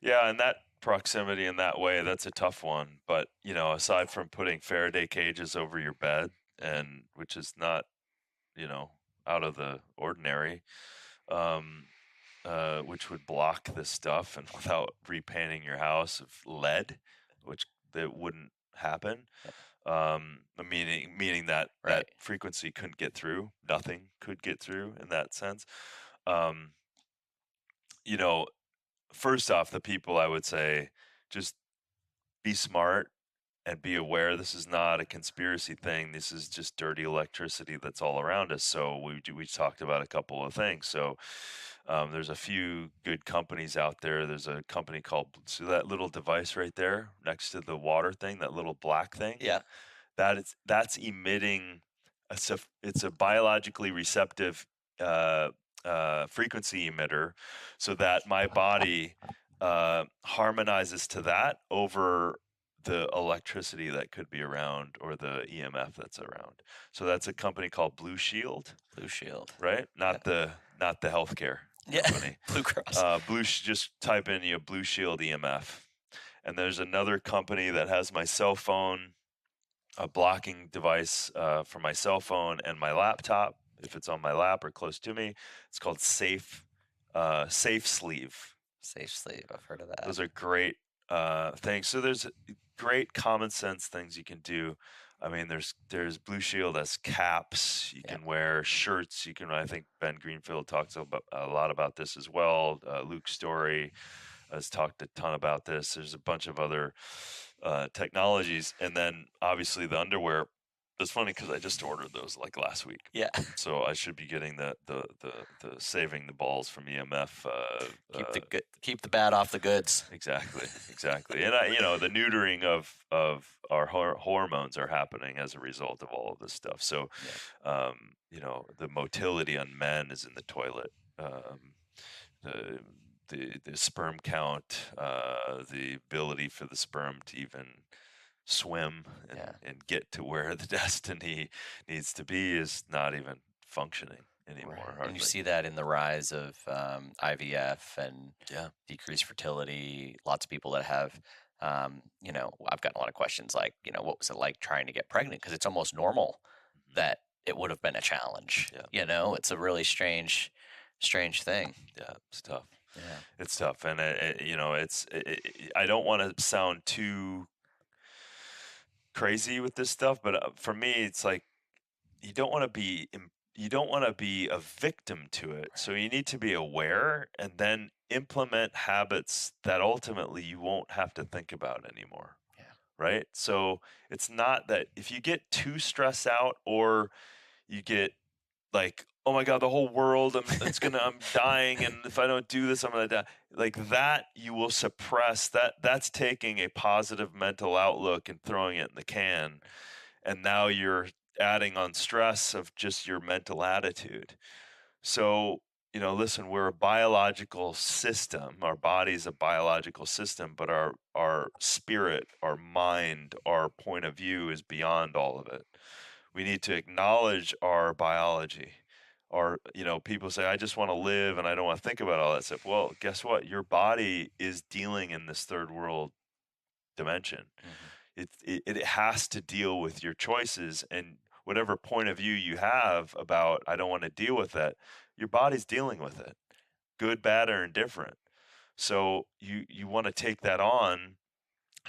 [SPEAKER 1] Yeah, and that proximity in that way, that's a tough one. But, aside from putting Faraday cages over your bed, and which is not, out of the ordinary, which would block this stuff, and without repainting your house of lead, which that wouldn't happen. Meaning that that frequency couldn't get through. Nothing could get through in that sense. First off, the people, I would say, just be smart and be aware this is not a conspiracy thing. This is just dirty electricity that's all around us. So we talked about a couple of things. So there's a few good companies out there. There's a company called, so that little device right there next to the water thing, that little black thing.
[SPEAKER 6] Yeah.
[SPEAKER 1] That's emitting, it's a biologically receptive frequency emitter, so that my body harmonizes to that over the electricity that could be around, or the EMF that's around. So that's a company called Blue Shield.
[SPEAKER 6] Blue Shield,
[SPEAKER 1] right? Not the healthcare company.
[SPEAKER 6] Blue Cross.
[SPEAKER 1] Just type in Blue Shield EMF, and there's another company that has my cell phone, a blocking device for my cell phone and my laptop, if it's on my lap or close to me. It's called Safe Sleeve.
[SPEAKER 6] Safe Sleeve, I've heard of that.
[SPEAKER 1] Those are great things. So there's great common sense things you can do. I mean, there's Blue Shield as caps. You can wear shirts. I think Ben Greenfield talks a lot about this as well. Luke Story. has talked a ton about this. There's a bunch of other technologies, and then obviously the underwear. It's funny because I just ordered those like last week.
[SPEAKER 6] Yeah.
[SPEAKER 1] So I should be getting the saving the balls from EMF.
[SPEAKER 6] Keep the bad off the goods.
[SPEAKER 1] Exactly. And the neutering of our hormones are happening as a result of all of this stuff. So, the motility on men is in the toilet. The sperm count, the ability for the sperm to even swim and get to where the destiny needs to be is not even funcking anymore.
[SPEAKER 6] Right. And you see that in the rise of IVF and decreased fertility. Lots of people that have, I've gotten a lot of questions like, what was it like trying to get pregnant? Because it's almost normal that it would have been a challenge.
[SPEAKER 1] Yeah.
[SPEAKER 6] It's a really strange thing.
[SPEAKER 1] Yeah, it's tough.
[SPEAKER 6] Yeah,
[SPEAKER 1] it's tough, and I don't want to sound too crazy with this stuff, but for me, it's like you don't want to be a victim to it. So you need to be aware and then implement habits that ultimately you won't have to think about anymore.
[SPEAKER 6] Yeah.
[SPEAKER 1] Right? So it's not that if you get too stressed out or you get like, oh my God, the whole world, I'm dying, and if I don't do this, I'm gonna die. Like that, you will suppress that. That's taking a positive mental outlook and throwing it in the can, and now you're adding on stress of just your mental attitude. So, listen, we're a biological system. Our body's a biological system, but our spirit, our mind, our point of view is beyond all of it. We need to acknowledge our biology. People say, I just want to live and I don't want to think about all that stuff. Well, guess what? Your body is dealing in this third world dimension. Mm-hmm. It has to deal with your choices, and whatever point of view you have about, I don't want to deal with that, your body's dealing with it, good, bad, or indifferent. So you want to take that on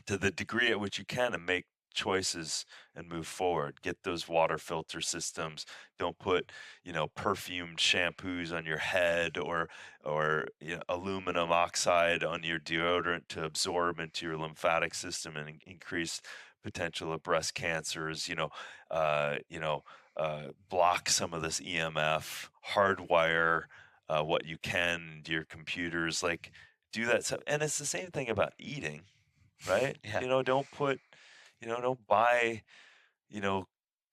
[SPEAKER 1] to the degree at which you can and make choices and move forward. Get those water filter systems. Don't put, perfumed shampoos on your head or aluminum oxide on your deodorant to absorb into your lymphatic system and increase potential of breast cancers. Block some of this EMF, hardwire what you can into your computers, like do that stuff. And it's the same thing about eating. Right?
[SPEAKER 6] Yeah.
[SPEAKER 1] Don't buy,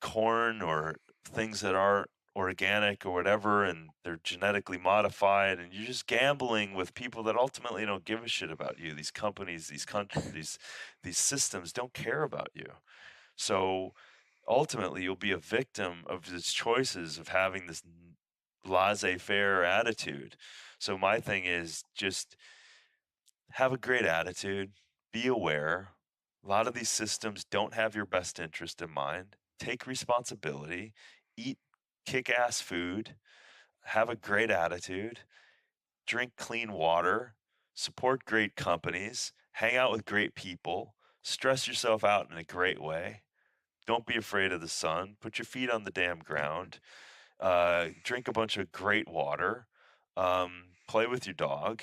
[SPEAKER 1] corn or things that aren't organic or whatever, and they're genetically modified, and you're just gambling with people that ultimately don't give a shit about you. These companies, these countries, these systems don't care about you. So ultimately, you'll be a victim of these choices of having this laissez-faire attitude. So my thing is just have a great attitude. Be aware. A lot of these systems don't have your best interest in mind. Take responsibility. Eat kick-ass food. Have a great attitude. Drink clean water. Support great companies. Hang out with great people. Stress yourself out in a great way. Don't be afraid of the sun. Put your feet on the damn ground. Drink a bunch of great water. Play with your dog.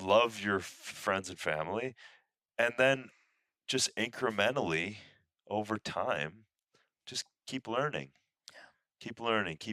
[SPEAKER 1] Love your friends and family, and then just incrementally over time, just keep learning, keep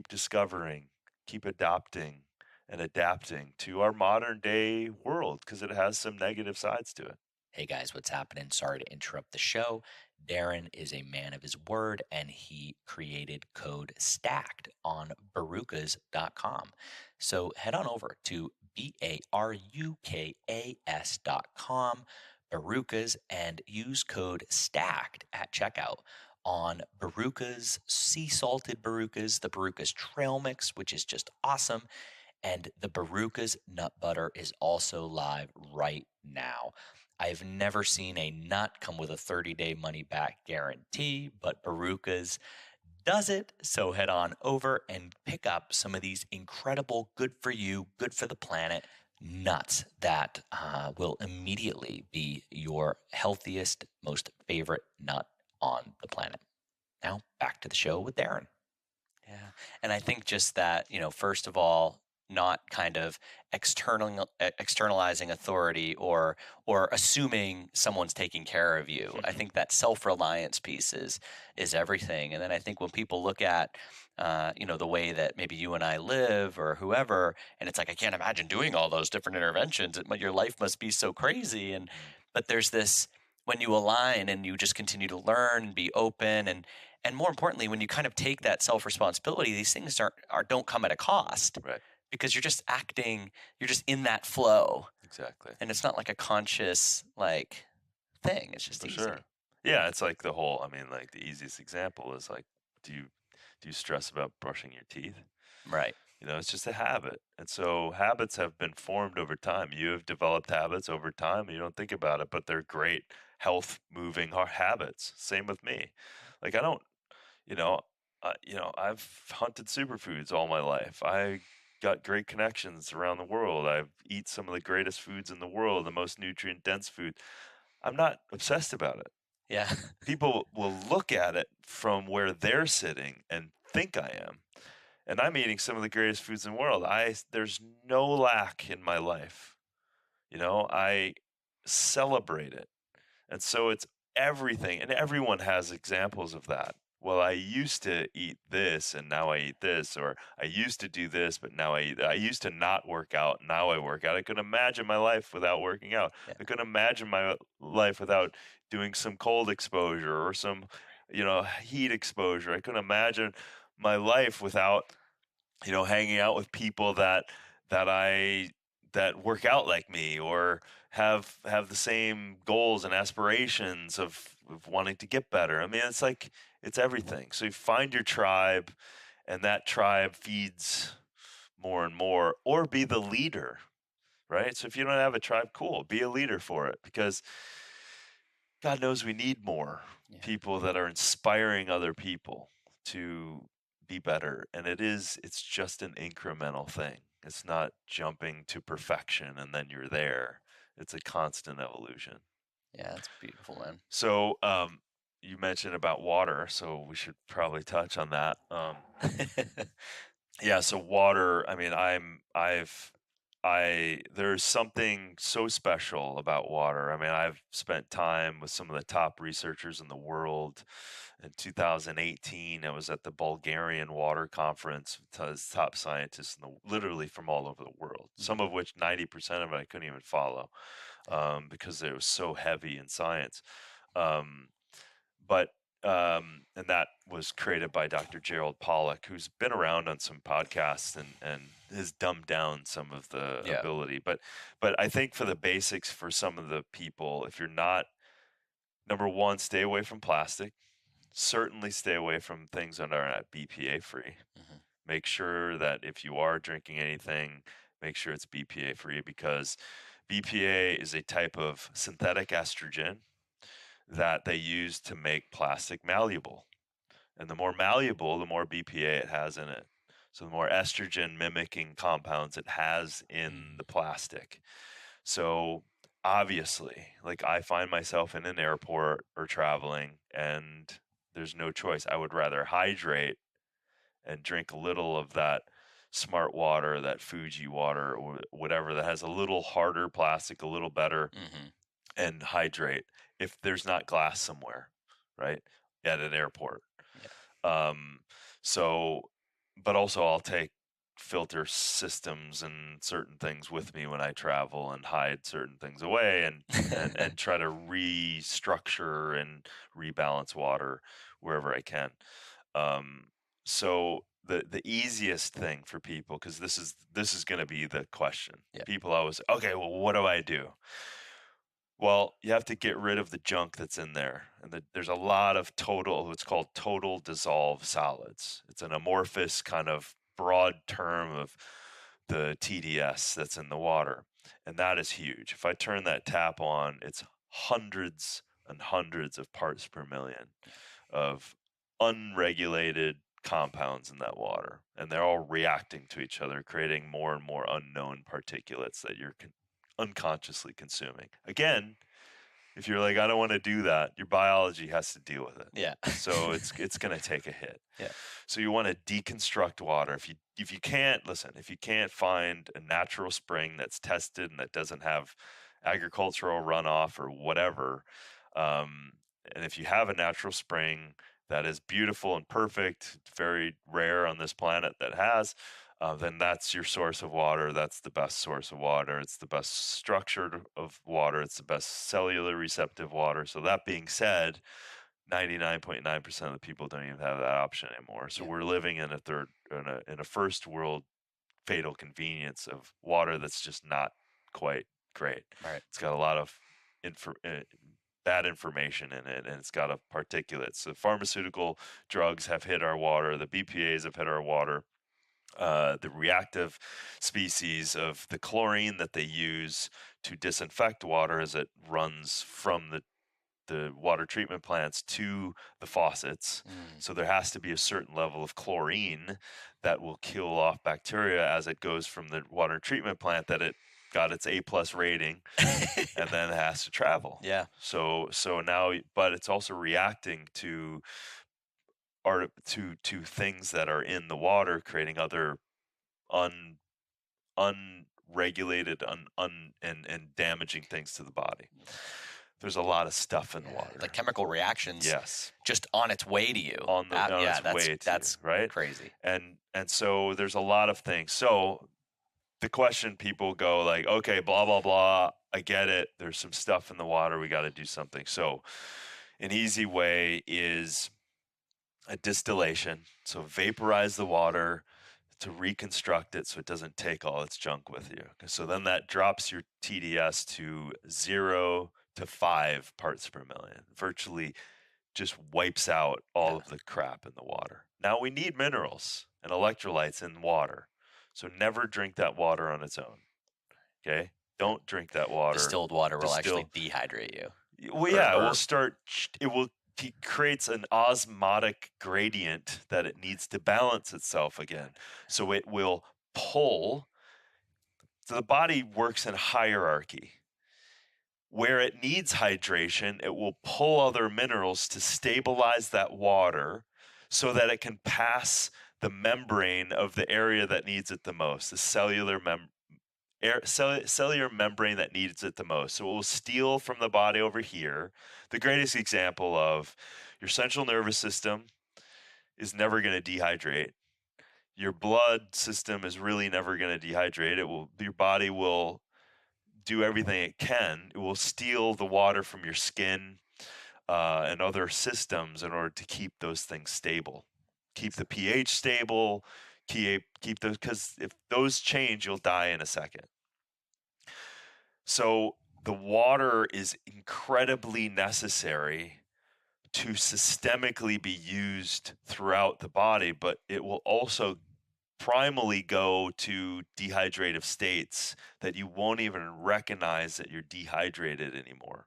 [SPEAKER 1] discovering, keep adopting and adapting to our modern day world because it has some negative sides to it.
[SPEAKER 5] Hey guys, what's happening? Sorry to interrupt the show. Darin is a man of his word, and he created code STACKED on barukas.com. So head on over to barukas.com, Barukas, and use code STACKED at checkout on Barukas, sea salted Barukas, the Barukas trail mix, which is just awesome. And the Barukas nut butter is also live right now. I've never seen a nut come with a 30-day money-back guarantee, but Barukas does it. So head on over and pick up some of these incredible, good for you, good for the planet nuts that will immediately be your healthiest, most favorite nut on the planet. Now, back to the show with Darin.
[SPEAKER 6] Yeah. And I think just that, first of all, not kind of externalizing authority or assuming someone's taking care of you. I think that self-reliance piece is everything. And then I think when people look at the way that maybe you and I live or whoever, and it's like, I can't imagine doing all those different interventions. Your life must be so crazy. But there's this, when you align and you just continue to learn and be open, and more importantly, when you kind of take that self-responsibility, these things don't come at a cost.
[SPEAKER 1] Right.
[SPEAKER 6] Because you're just acting, you're just in that flow.
[SPEAKER 1] Exactly.
[SPEAKER 6] And it's not like a conscious thing. It's just
[SPEAKER 1] For
[SPEAKER 6] easy.
[SPEAKER 1] sure. Yeah, it's like the easiest example is like, do you stress about brushing your teeth?
[SPEAKER 6] Right.
[SPEAKER 1] It's just a habit. And so habits have been formed over time. You have developed habits over time and you don't think about it, but they're great health moving habits. Same with me. Like I don't, I've hunted superfoods all my life. I got great connections around the world. I eat some of the greatest foods in the world, the most nutrient dense food. I'm not obsessed about it.
[SPEAKER 6] Yeah.
[SPEAKER 1] People will look at it from where they're sitting and think I am. And I'm eating some of the greatest foods in the world. There's no lack in my life. I celebrate it. And so it's everything. And everyone has examples of that. Well, I used to eat this and now I eat this, or I used to do this, but now I used to not work out. Now I work out. I couldn't imagine my life without working out.
[SPEAKER 6] Yeah.
[SPEAKER 1] I couldn't imagine my life without doing some cold exposure or some, heat exposure. I couldn't imagine my life without, hanging out with people that work out like me or have the same goals and aspirations of wanting to get better. I mean, it's everything. So you find your tribe and that tribe feeds more and more, or be the leader, right? So if you don't have a tribe, cool, be a leader for it, because God knows we need more people that are inspiring other people to be better. And it's just an incremental thing. It's not jumping to perfection and then you're there. It's a constant evolution.
[SPEAKER 6] Yeah, that's beautiful, man.
[SPEAKER 1] So, you mentioned about water, so we should probably touch on that. Yeah, so water, I mean, there's something so special about water. I mean, I've spent time with some of the top researchers in the world. In 2018, I was at the Bulgarian Water Conference with top scientists literally from all over the world, some of which 90% of it I couldn't even follow because it was so heavy in science. And that was created by Dr. Gerald Pollack, who's been around on some podcasts and has dumbed down some of the ability. But I think for the basics, for some of the people, if you're not, number one, stay away from plastic. Certainly stay away from things that are not BPA free.
[SPEAKER 6] Mm-hmm.
[SPEAKER 1] Make sure that if you are drinking anything, make sure it's BPA free, because BPA is a type of synthetic estrogen that they use to make plastic malleable. And the more malleable, the more BPA it has in it. So the more estrogen mimicking compounds it has in the plastic. So obviously, like I find myself in an airport or traveling and there's no choice. I would rather hydrate and drink a little of that smart water, that Fuji water or whatever that has a little harder plastic, a little better, and hydrate if there's not glass somewhere, right? At an airport. Yeah. But also I'll take filter systems and certain things with me when I travel and hide certain things away and try to restructure and rebalance water wherever I can. So the easiest thing for people, because this is going to be the question. Yeah. People always say, okay, well, what do I do? Well, you have to get rid of the junk that's in there. And there's a lot of what's called total dissolved solids. It's an amorphous kind of broad term of the TDS that's in the water. And that is huge. If I turn that tap on, it's hundreds and hundreds of parts per million of unregulated compounds in that water. And they're all reacting to each other, creating more and more unknown particulates that you're unconsciously consuming. Again, If you're like, I don't want to do that, your biology has to deal with it.
[SPEAKER 6] Yeah.
[SPEAKER 1] So it's going to take a hit.
[SPEAKER 6] Yeah.
[SPEAKER 1] So you want to deconstruct water. If you can't find a natural spring that's tested and that doesn't have agricultural runoff or whatever, and if you have a natural spring that is beautiful and perfect, very rare on this planet that has, then that's your source of water. That's the best source of water. It's the best structured of water. It's the best cellular receptive water. So that being said, 99.9% of the people don't even have that option anymore. So we're living in a first world fatal convenience of water that's just not quite great.
[SPEAKER 6] Right.
[SPEAKER 1] It's got a lot of bad information in it, and it's got a particulates. So pharmaceutical drugs have hit our water. The BPAs have hit our water. The reactive species of the chlorine that they use to disinfect water as it runs from the water treatment plants to the faucets. So there has to be a certain level of chlorine that will kill off bacteria as it goes from the water treatment plant that it got its A+ rating and then it has to travel.
[SPEAKER 6] Yeah.
[SPEAKER 1] So now, but it's also reacting to things that are in the water, creating other unregulated and damaging things to the body. There's a lot of stuff in the water.
[SPEAKER 6] Like chemical reactions.
[SPEAKER 1] Yes.
[SPEAKER 6] Just on its way to you.
[SPEAKER 1] On its way to
[SPEAKER 6] that's
[SPEAKER 1] you, right?
[SPEAKER 6] crazy.
[SPEAKER 1] And so there's a lot of things. So the question people go like, okay, blah, blah, blah. I get it. There's some stuff in the water. We got to do something. So an easy way is a distillation. So vaporize the water to reconstruct it so it doesn't take all its junk with you. So then that drops your TDS to 0 to 5 parts per million. Virtually just wipes out all of the crap in the water. Now we need minerals and electrolytes in water. So never drink that water on its own. Okay? Don't drink that water.
[SPEAKER 6] Distilled water will actually dehydrate you.
[SPEAKER 1] Well, yeah, it creates an osmotic gradient that it needs to balance itself again. So it will pull. So the body works in hierarchy. Where it needs hydration, it will pull other minerals to stabilize that water so that it can pass the membrane of the area that needs it the most, the cellular membrane that needs it the most. So it will steal from the body over here. The greatest example of your central nervous system is never going to dehydrate. Your blood system is really never going to dehydrate. Your body will do everything it can. It will steal the water from your skin and other systems in order to keep those things stable. Keep the pH stable, keep those, because if those change, you'll die in a second. So the water is incredibly necessary to systemically be used throughout the body, but it will also primally go to dehydrative states that you won't even recognize that you're dehydrated anymore,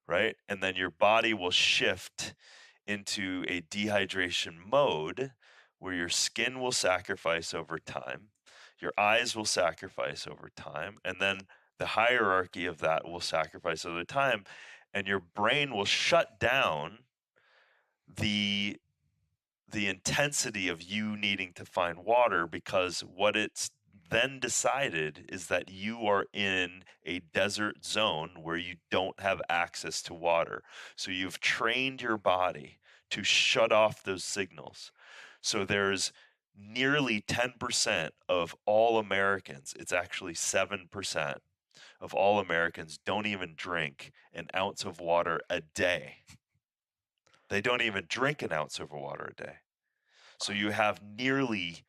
[SPEAKER 1] right? And then your body will shift into a dehydration mode where your skin will sacrifice over time, your eyes will sacrifice over time, and then the hierarchy of that will sacrifice over time, and your brain will shut down the intensity of you needing to find water, because what it's then decided is that you are in a desert zone where you don't have access to water. So you've trained your body to shut off those signals. So there's nearly 10% of all Americans, it's actually 7% of all Americans don't even drink an ounce of water a day. They don't even drink an ounce of water a day. So you have nearly,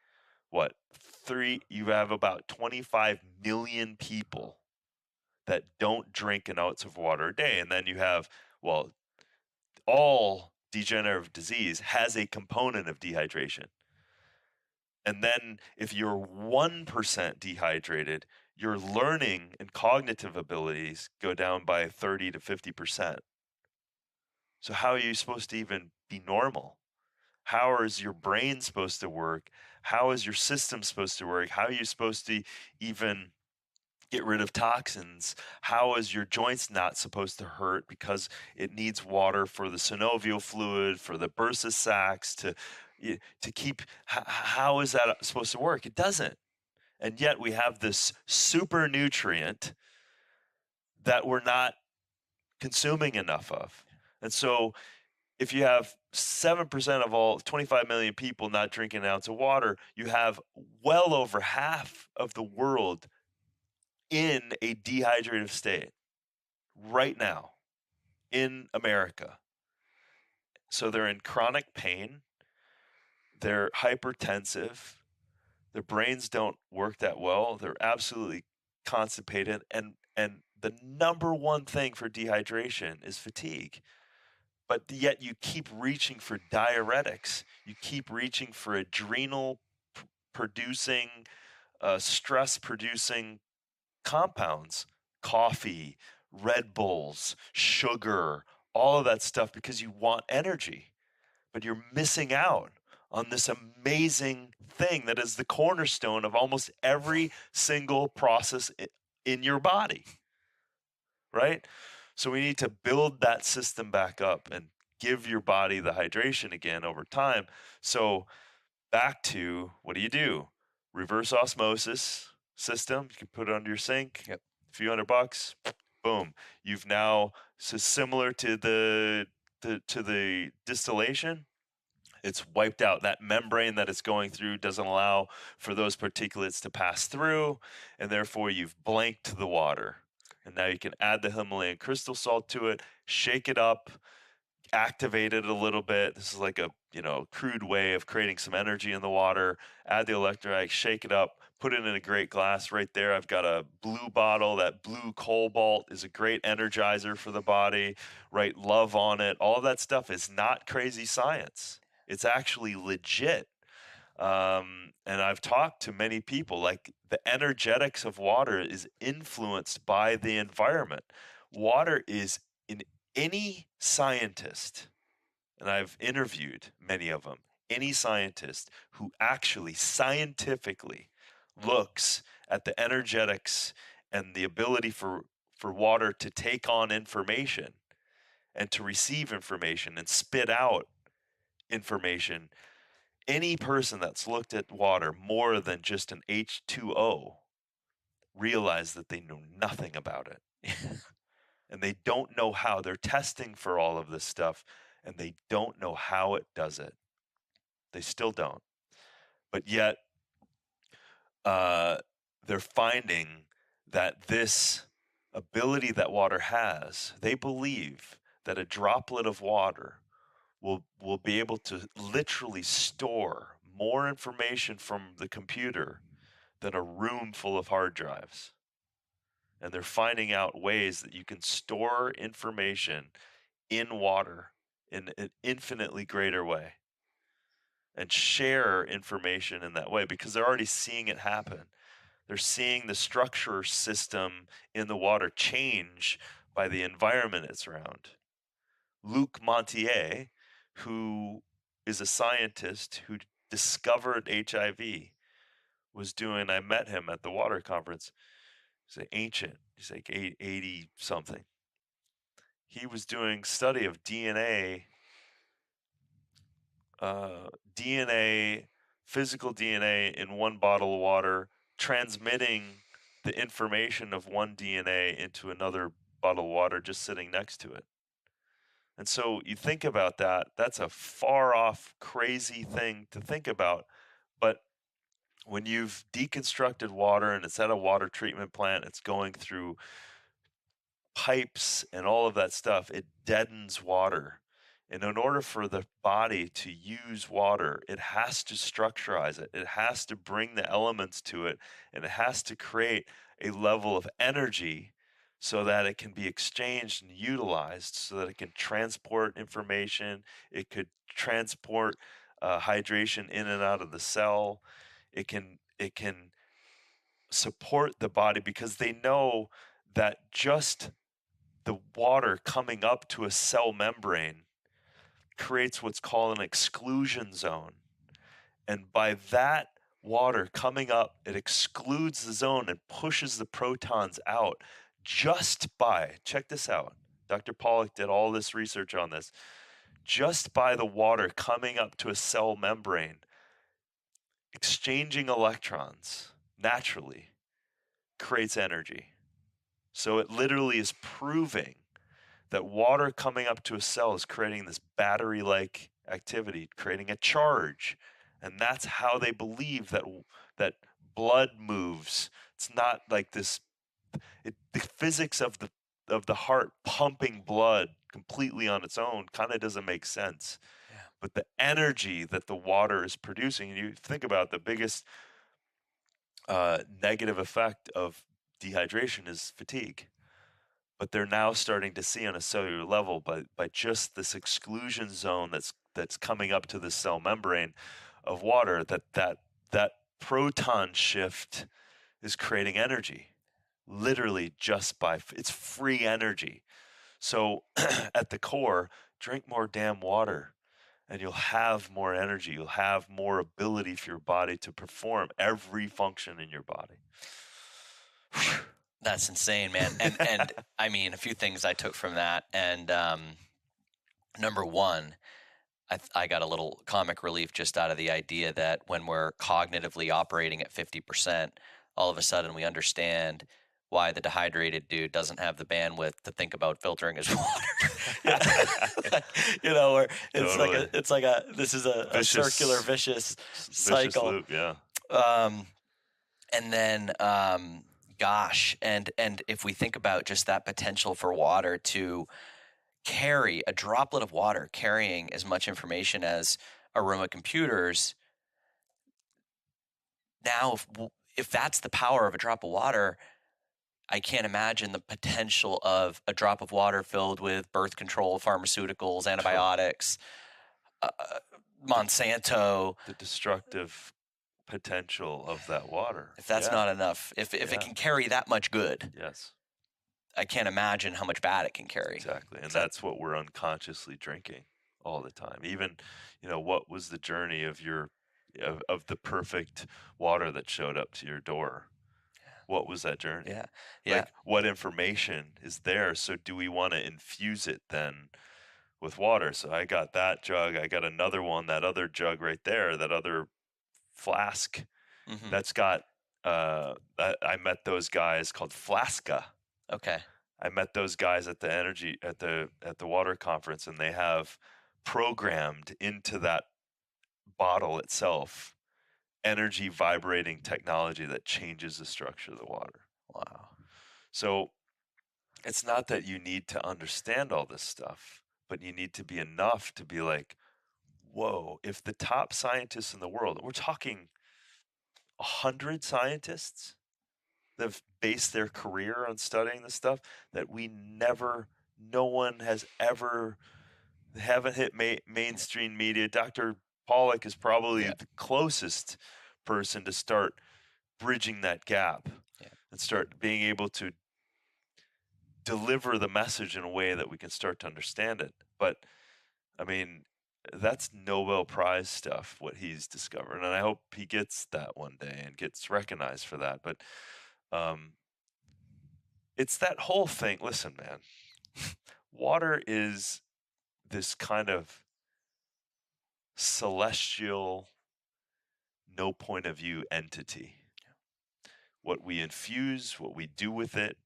[SPEAKER 1] you have about 25 million people that don't drink an ounce of water a day. And then you have, all degenerative disease has a component of dehydration. And then if you're 1% dehydrated, your learning and cognitive abilities go down by 30 to 50%. So how are you supposed to even be normal? How is your brain supposed to work? How is your system supposed to work? How are you supposed to even get rid of toxins. How is your joints not supposed to hurt because it needs water for the synovial fluid, for the bursa sacs to keep? How is that supposed to work? It doesn't. And yet we have this super nutrient that we're not consuming enough of. And so if you have 7% of all 25 million people not drinking an ounce of water, you have well over half of the world in a dehydrated state right now in America. So they're in chronic pain, they're hypertensive, their brains don't work that well, they're absolutely constipated, and the number one thing for dehydration is fatigue. But yet you keep reaching for diuretics, you keep reaching for adrenal producing, stress producing compounds, coffee, Red Bulls, sugar, all of that stuff because you want energy. But you're missing out on this amazing thing that is the cornerstone of almost every single process in your body, right? So we need to build that system back up and give your body the hydration again over time. So back to, what do? Reverse osmosis system. You can put it under your sink.
[SPEAKER 6] Yep.
[SPEAKER 1] A few $100, boom. You've now, so similar to the distillation, it's wiped out. That membrane that it's going through doesn't allow for those particulates to pass through, and therefore you've blanked the water. And now you can add the Himalayan crystal salt to it, shake it up, activate it a little bit. This is like a crude way of creating some energy in the water. Add the electrolyte, shake it up, put it in a great glass. Right there, I've got a blue bottle. That blue cobalt is a great energizer for the body. Write love on it. All of that stuff is not crazy science. It's actually legit. And I've talked to many people, like the energetics of water is influenced by the environment. Water is, in any scientist, and I've interviewed many of them, any scientist who actually scientifically looks at the energetics and the ability for water to take on information and to receive information and spit out information, any person that's looked at water more than just an H2O realize that they know nothing about it. And they don't know how. They're testing for all of this stuff, and they don't know how it does it. They still don't. But yet, they're finding that this ability that water has, they believe that a droplet of water will be able to literally store more information from the computer than a room full of hard drives. And they're finding out ways that you can store information in water in an infinitely greater way and share information in that way, because they're already seeing it happen. They're seeing the structure system in the water change by the environment it's around. Luc Montagnier, who is a scientist who discovered HIV, I met him at the water conference. He's an ancient, he's like 80 something. He was doing study of DNA, physical DNA in one bottle of water, transmitting the information of one DNA into another bottle of water just sitting next to it. And so you think about that, that's a far off, crazy thing to think about. But when you've deconstructed water and it's at a water treatment plant, it's going through pipes and all of that stuff, it deadens water. And in order for the body to use water, it has to structurize it. It has to bring the elements to it, and it has to create a level of energy so that it can be exchanged and utilized, so that it can transport information. It could transport hydration in and out of the cell. It can support the body, because they know that just the water coming up to a cell membrane creates what's called an exclusion zone. And by that water coming up, it excludes the zone and pushes the protons out just by, check this out, Dr. Pollack did all this research on this, just by the water coming up to a cell membrane, exchanging electrons naturally creates energy. So it literally is proving that water coming up to a cell is creating this battery-like activity, creating a charge. And that's how they believe that blood moves. It's not like this, the physics of the heart pumping blood completely on its own kind of doesn't make sense.
[SPEAKER 6] Yeah.
[SPEAKER 1] But the energy that the water is producing, and you think about the biggest negative effect of dehydration is fatigue. But they're now starting to see on a cellular level by just this exclusion zone that's coming up to the cell membrane of water that proton shift is creating energy, literally just by it's free energy. So at the core, drink more damn water and you'll have more energy. You'll have more ability for your body to perform every function in your body.
[SPEAKER 6] That's insane, man. And I mean, a few things I took from that. And number one, I got a little comic relief just out of the idea that when we're cognitively operating at 50%, all of a sudden we understand why the dehydrated dude doesn't have the bandwidth to think about filtering his water. You know, or
[SPEAKER 1] Totally.
[SPEAKER 6] this is a circular vicious cycle.
[SPEAKER 1] Loop, yeah.
[SPEAKER 6] And then, gosh, and if we think about just that potential for water to carry a droplet of water carrying as much information as a room of computers, now if that's the power of a drop of water, I can't imagine the potential of a drop of water filled with birth control, pharmaceuticals, antibiotics, Monsanto.
[SPEAKER 1] The destructive potential of that water.
[SPEAKER 6] If that's not enough, if it can carry that much good,
[SPEAKER 1] yes,
[SPEAKER 6] I can't imagine how much bad it can carry.
[SPEAKER 1] Exactly, and that's what we're unconsciously drinking all the time. Even, what was the journey of of the perfect water that showed up to your door? What was that journey?
[SPEAKER 6] Yeah.
[SPEAKER 1] Like, what information is there? So do we want to infuse it then with water? So I got that jug. I got another one, that other jug right there, that other flask.
[SPEAKER 6] Mm-hmm.
[SPEAKER 1] That's got, I met those guys called Flaska.
[SPEAKER 6] Okay.
[SPEAKER 1] I met those guys at the water conference, and they have programmed into that bottle itself energy vibrating technology that changes the structure of the water.
[SPEAKER 6] Wow.
[SPEAKER 1] So it's not that you need to understand all this stuff, but you need to be enough to be like, whoa, if the top scientists in the world, we're talking 100 scientists that have based their career on studying this stuff that no one has ever, haven't hit mainstream media. Dr. Pollack is probably the closest person to start bridging that gap and start being able to deliver the message in a way that we can start to understand it. But I mean, that's Nobel Prize stuff, what he's discovered. And I hope he gets that one day and gets recognized for that. But it's that whole thing. Listen, man, water is this kind of celestial, no point of view entity. What we infuse, what we do with it,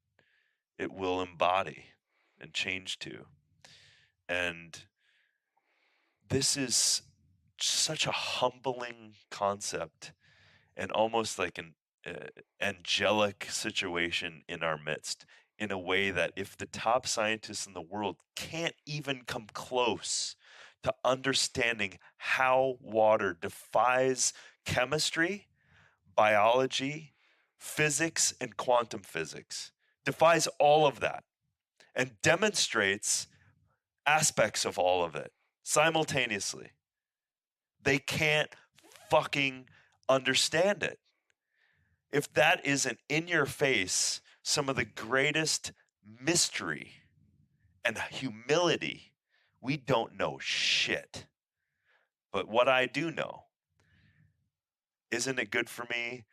[SPEAKER 1] it will embody and change to. And this is such a humbling concept and almost like an angelic situation in our midst, in a way that if the top scientists in the world can't even come close to understanding how water defies chemistry, biology, physics, and quantum physics, defies all of that and demonstrates aspects of all of it simultaneously, they can't fucking understand it. If that isn't in your face, some of the greatest mystery and humility, we don't know shit. But what I do know isn't it good for me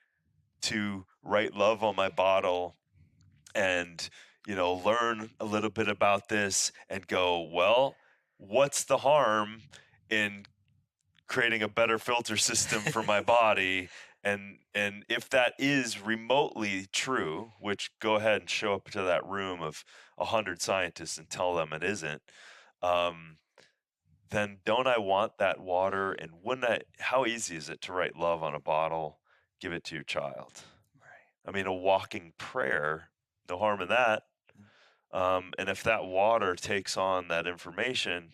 [SPEAKER 1] to write love on my bottle and, learn a little bit about this and go, well, what's the harm in creating a better filter system for my body? And if that is remotely true, which go ahead and show up to that room of 100 scientists and tell them it isn't, then don't I want that water? And how easy is it to write love on a bottle, give it to your child?
[SPEAKER 6] Right.
[SPEAKER 1] I mean, a walking prayer, no harm in that. And if that water takes on that information,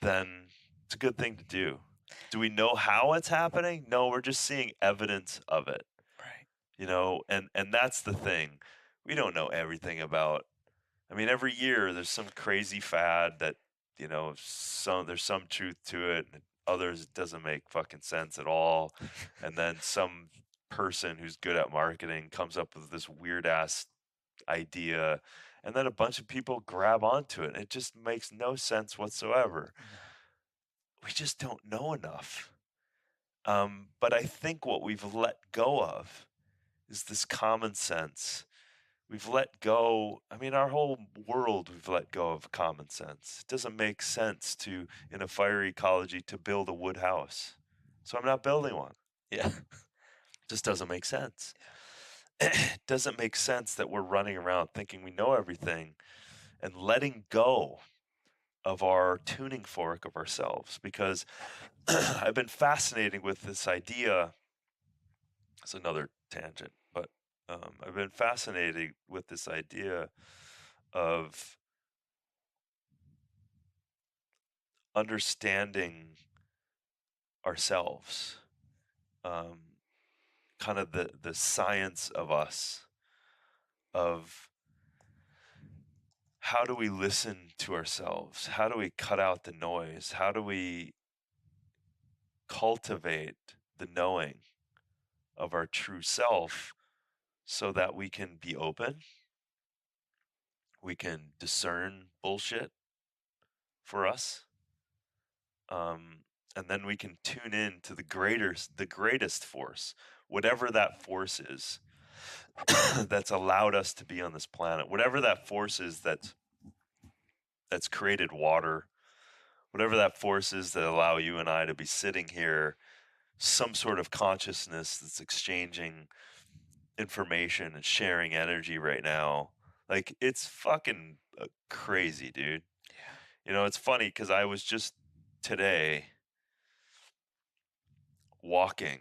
[SPEAKER 1] then it's a good thing to do. Do we know how it's happening? No, we're just seeing evidence of it.
[SPEAKER 6] Right.
[SPEAKER 1] And that's the thing. We don't know everything about. I mean, every year there's some crazy fad that, there's some truth to it, and others it doesn't make fucking sense at all. And then some person who's good at marketing comes up with this weird ass idea, and then a bunch of people grab onto it. And it just makes no sense whatsoever. We just don't know enough. But I think what we've let go of is this common sense. We've let go, our whole world, we've let go of common sense. It doesn't make sense in a fire ecology, to build a wood house. So I'm not building one.
[SPEAKER 6] Yeah.
[SPEAKER 1] It just doesn't make sense. It doesn't make sense that we're running around thinking we know everything and letting go of our tuning fork of ourselves, because I've been fascinated with this idea. It's another tangent, but I've been fascinated with this idea of understanding ourselves, kind of the science of us, of how do we listen to ourselves? How do we cut out the noise? How do we cultivate the knowing of our true self so that we can be open? We can discern bullshit for us. And then we can tune in to the greatest force, whatever that force is that's allowed us to be on this planet, whatever that force is that's created water, whatever that force is that allow you and I to be sitting here, some sort of consciousness that's exchanging information and sharing energy right now. Like, it's fucking crazy, dude.
[SPEAKER 6] Yeah.
[SPEAKER 1] It's funny because I was just today walking,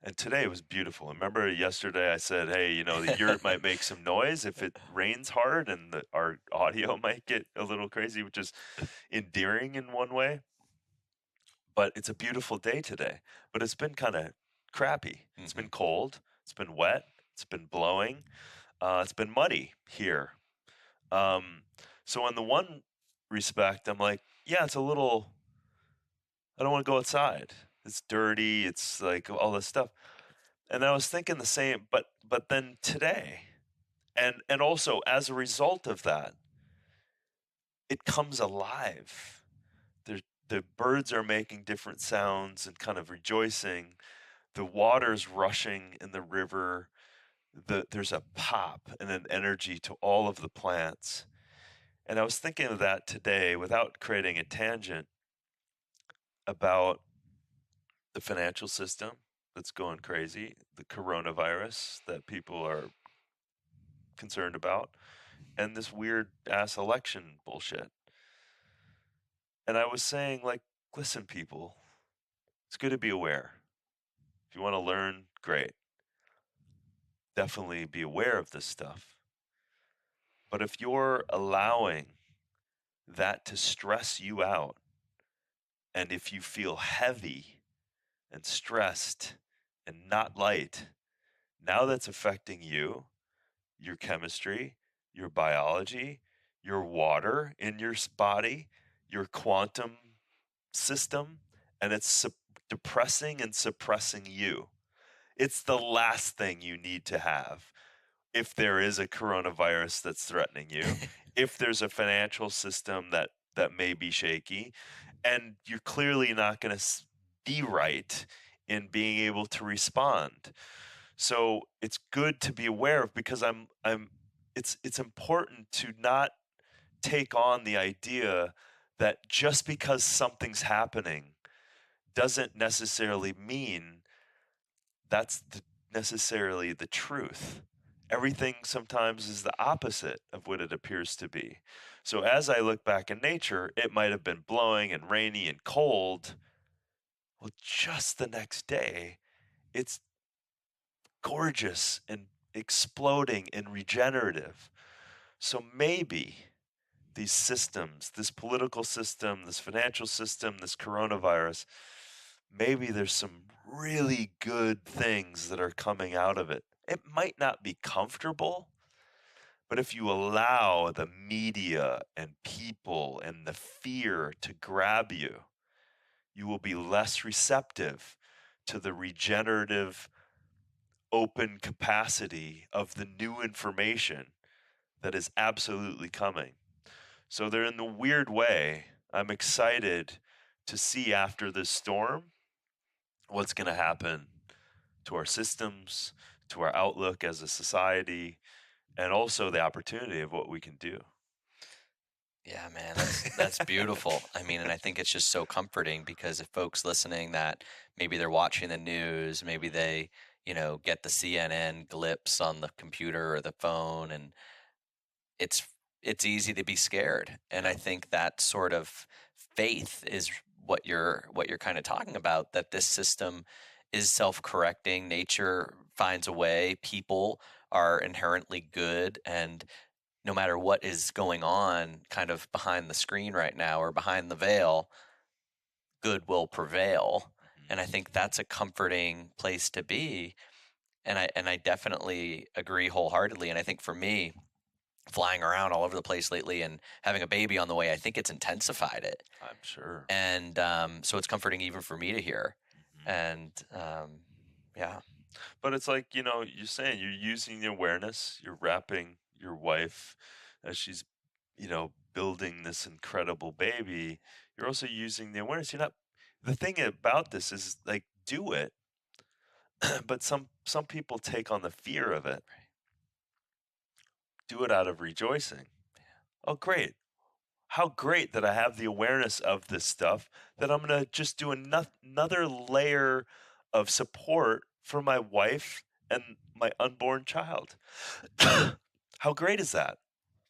[SPEAKER 1] and today was beautiful. Remember yesterday I said, hey, the yurt might make some noise if it rains hard, and our audio might get a little crazy, which is endearing in one way. But it's a beautiful day today. But it's been kind of crappy. It's been cold. It's been wet. It's been blowing. It's been muddy here. So in the one respect, I'm like, yeah, it's a little, I don't want to go outside. It's dirty. It's like all this stuff. And I was thinking the same, but then today, and also as a result of that, it comes alive. The birds are making different sounds and kind of rejoicing. The water's rushing in the river. There's a pop and an energy to all of the plants. And I was thinking of that today without creating a tangent about the financial system that's going crazy, the coronavirus that people are concerned about, and this weird ass election bullshit. And I was saying, like, listen, people, it's good to be aware. If you want to learn, great. Definitely be aware of this stuff. But if you're allowing that to stress you out, and if you feel heavy and stressed and not light, now that's affecting you, your chemistry, your biology, your water in your body, your quantum system, and it's depressing and suppressing you. It's the last thing you need to have if there is a coronavirus that's threatening you, if there's a financial system that may be shaky, and you're clearly not going to be right in being able to respond. So it's good to be aware of, because it's important to not take on the idea that just because something's happening doesn't necessarily mean that's necessarily the truth. Everything sometimes is the opposite of what it appears to be. So as I look back in nature, it might have been blowing and rainy and cold. Well, just the next day, it's gorgeous and exploding and regenerative. So maybe these systems, this political system, this financial system, this coronavirus, maybe there's some really good things that are coming out of it. It might not be comfortable, but if you allow the media and people and the fear to grab you, you will be less receptive to the regenerative, open capacity of the new information that is absolutely coming. So they're in the weird way, I'm excited to see after this storm what's going to happen to our systems, to our outlook as a society, and also the opportunity of what we can do.
[SPEAKER 6] Yeah, man, that's beautiful. I mean, and I think it's just so comforting, because if folks listening that maybe they're watching the news, maybe they, get the CNN glimpse on the computer or the phone, and it's it's easy to be scared. And I think that sort of faith is what you're kind of talking about, that this system is self-correcting, nature finds a way, people are inherently good, and no matter what is going on kind of behind the screen right now or behind the veil, good will prevail. And I think that's a comforting place to be. And I definitely agree wholeheartedly. And I think for me, flying around all over the place lately and having a baby on the way, I think it's intensified it.
[SPEAKER 1] I'm sure.
[SPEAKER 6] And so it's comforting even for me to hear. And yeah.
[SPEAKER 1] But it's like, you're saying you're using the awareness, you're wrapping your wife as she's, building this incredible baby. You're also using the awareness. The thing about this is, like, do it. But some people take on the fear of it. Do it out of rejoicing. Oh, great. How great that I have the awareness of this stuff, that I'm going to just do another layer of support for my wife and my unborn child. How great is that?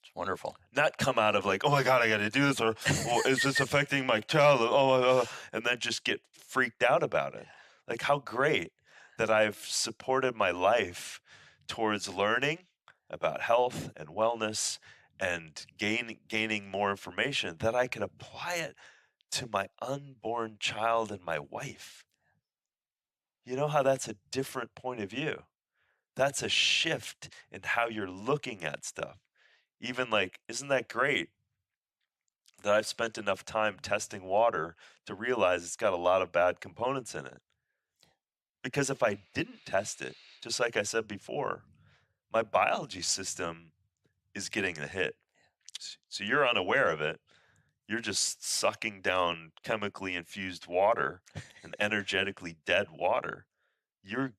[SPEAKER 6] It's wonderful.
[SPEAKER 1] Not come out of like, oh my God, I got to do this, or well, is this affecting my child? And then just get freaked out about it. Like, how great that I've supported my life towards learning about health and wellness and gaining more information, that I can apply it to my unborn child and my wife. You know how that's a different point of view? That's a shift in how you're looking at stuff. Even like, isn't that great that I've spent enough time testing water to realize it's got a lot of bad components in it? Because if I didn't test it, just like I said before, my biology system is getting the hit. So you're unaware of it. You're just sucking down chemically infused water and energetically dead water. Your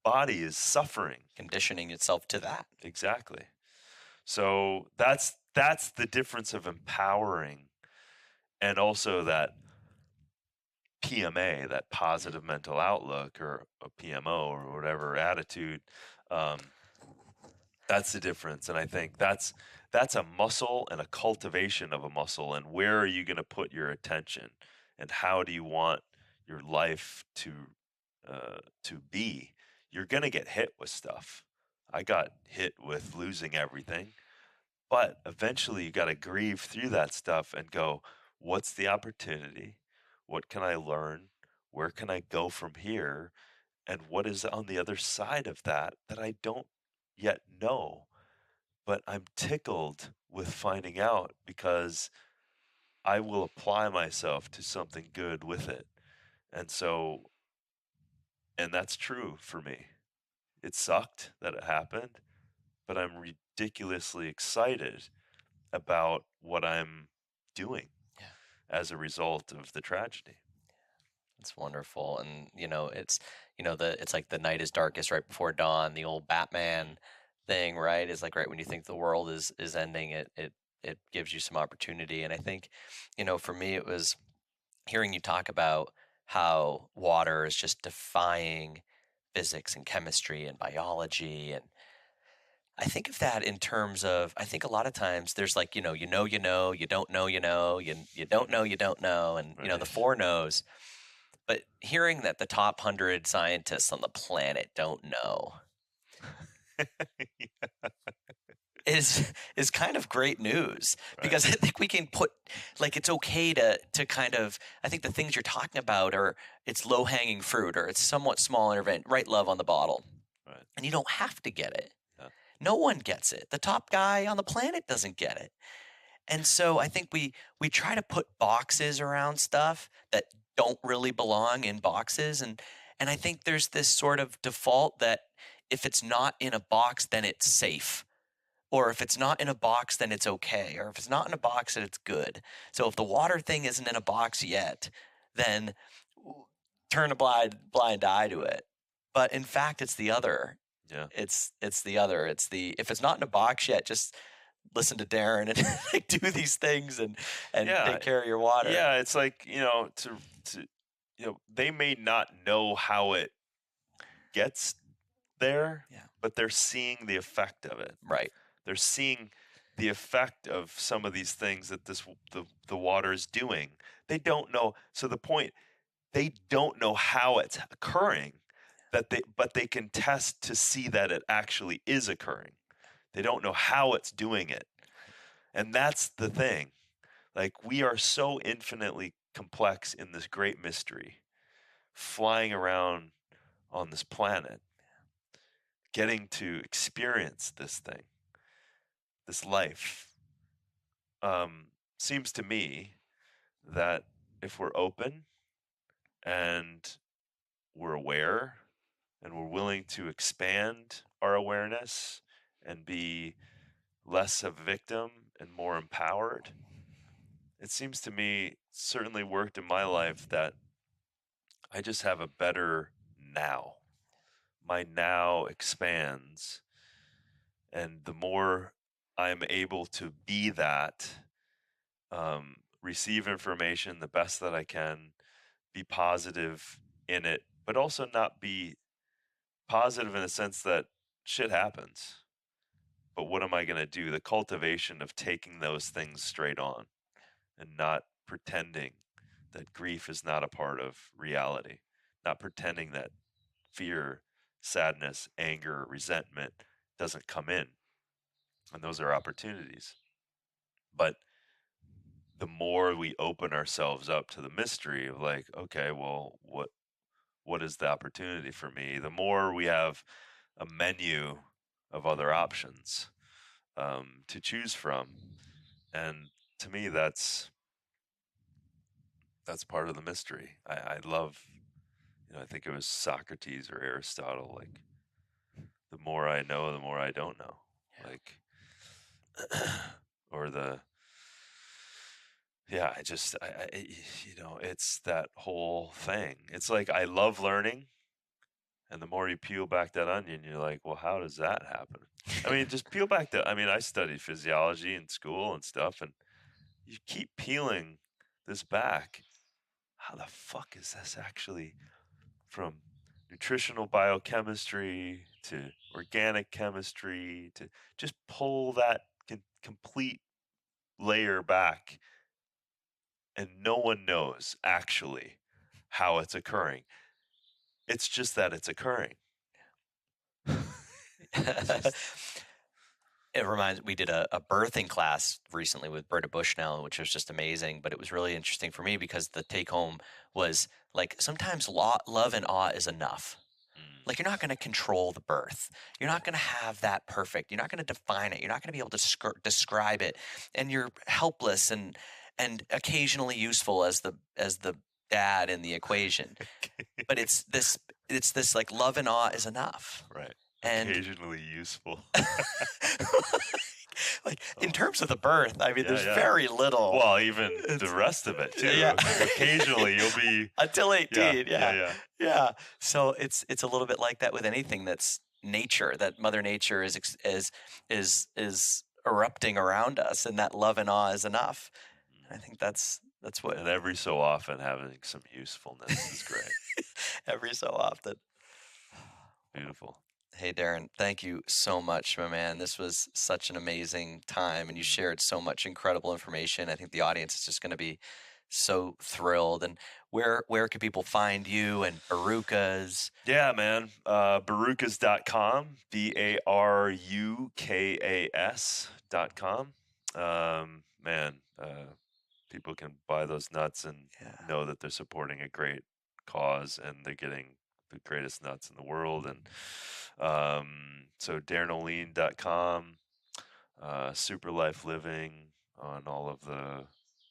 [SPEAKER 1] body is suffering.
[SPEAKER 6] Conditioning itself to that.
[SPEAKER 1] Exactly. So that's the difference of empowering, and also that PMA, that positive mental outlook, or a PMO, or whatever attitude. That's the difference. And I think that's a muscle and a cultivation of a muscle. And where are you going to put your attention? And how do you want your life to be? You're going to get hit with stuff. I got hit with losing everything. But eventually you got to grieve through that stuff and go, what's the opportunity? What can I learn? Where can I go from here? And what is on the other side of that I don't yet know? But I'm tickled with finding out, because I will apply myself to something good with it. And that's true for me. It sucked that it happened, but I'm ridiculously excited about what I'm doing as a result of the tragedy.
[SPEAKER 6] It's wonderful. And, it's, it's like the night is darkest right before dawn, the old Batman thing, right? Is like right when you think the world is ending, it gives you some opportunity. And I think, for me, it was hearing you talk about how water is just defying physics and chemistry and biology. And I think of that in terms of, I think a lot of times there's like, you don't know, you don't know, you don't know, you don't know. And, the
[SPEAKER 1] Right.
[SPEAKER 6] four knows. But hearing that the top 100 scientists on the planet don't know is kind of great news, because I think we can put, like, it's okay to kind of, I think the things you're talking about are, it's low hanging fruit, or it's somewhat small intervention, write love on the bottle.
[SPEAKER 1] Right.
[SPEAKER 6] And you don't have to get it.
[SPEAKER 1] Yeah.
[SPEAKER 6] No one gets it. The top guy on the planet doesn't get it. And so I think we try to put boxes around stuff that don't really belong in boxes. And I think there's this sort of default that if it's not in a box, then it's safe. Or if it's not in a box, then it's okay. Or if it's not in a box, then it's good. So if the water thing isn't in a box yet, then turn a blind eye to it. But in fact, it's the other.
[SPEAKER 1] Yeah.
[SPEAKER 6] It's the other. It's the, if it's not in a box yet, just listen to Darin and like, do these things and take care of your water.
[SPEAKER 1] Yeah, it's like, they may not know how it gets there, but they're seeing the effect of it.
[SPEAKER 6] Right.
[SPEAKER 1] They're seeing the effect of some of these things that the water is doing. They don't know. So the point, they don't know how it's occurring, but they can test to see that it actually is occurring. They don't know how it's doing it. And that's the thing. Like, we are so infinitely complex in this great mystery, flying around on this planet, getting to experience this thing, this life. Seems to me that if we're open and we're aware and we're willing to expand our awareness and be less a victim and more empowered, it seems to me, certainly worked in my life, that I just have a better now. My now expands, and the more I'm able to be that, receive information the best that I can, be positive in it, but also not be positive in the sense that shit happens. But what am I going to do? The cultivation of taking those things straight on and not pretending that grief is not a part of reality, not pretending that fear, sadness, anger, resentment doesn't come in. And those are opportunities. But the more we open ourselves up to the mystery of, like, okay, well, what is the opportunity for me? The more we have a menu of other options to choose from. And to me, that's part of the mystery. I love, I think it was Socrates or Aristotle, like, the more I know, the more I don't know. Like, or it's that whole thing. It's like, I love learning. And the more you peel back that onion, you're like, well, how does that happen? I mean, just peel back I studied physiology in school and stuff, and you keep peeling this back. How the fuck is this actually, from nutritional biochemistry to organic chemistry, to just pull that complete layer back, and no one knows actually how it's occurring. It's just that it's occurring.
[SPEAKER 6] It reminds, we did a birthing class recently with Britta Bushnell, which was just amazing, but it was really interesting for me because the take home was like, sometimes love and awe is enough. Like, you're not going to control the birth. You're not going to have that perfect. You're not going to define it. You're not going to be able to describe it. And you're helpless and occasionally useful as the dad in the equation. But it's this like, love and awe is enough.
[SPEAKER 1] Right.
[SPEAKER 6] And
[SPEAKER 1] occasionally useful.
[SPEAKER 6] like,
[SPEAKER 1] Oh
[SPEAKER 6] terms of the birth, I mean,
[SPEAKER 1] Yeah,
[SPEAKER 6] there's
[SPEAKER 1] yeah.
[SPEAKER 6] very little.
[SPEAKER 1] Well, even the rest of it too.
[SPEAKER 6] Yeah.
[SPEAKER 1] Occasionally you'll be
[SPEAKER 6] Until 18,
[SPEAKER 1] yeah.
[SPEAKER 6] yeah. So it's a little bit like that with anything that's nature, that Mother Nature is erupting around us, and that love and awe is enough. And I think that's what
[SPEAKER 1] And every so often having some usefulness is great.
[SPEAKER 6] every so often.
[SPEAKER 1] Beautiful.
[SPEAKER 6] Hey, Darin, thank you so much, my man. This was such an amazing time, and you shared so much incredible information. I think the audience is just going to be so thrilled. And where can people find you and Barukas?
[SPEAKER 1] Yeah, man. Barukas.com, BARUKAS.com. Man, people can buy those nuts and know that they're supporting a great cause, and they're getting the greatest nuts in the world. And so DarinOlien.com, SuperLife Living on all of the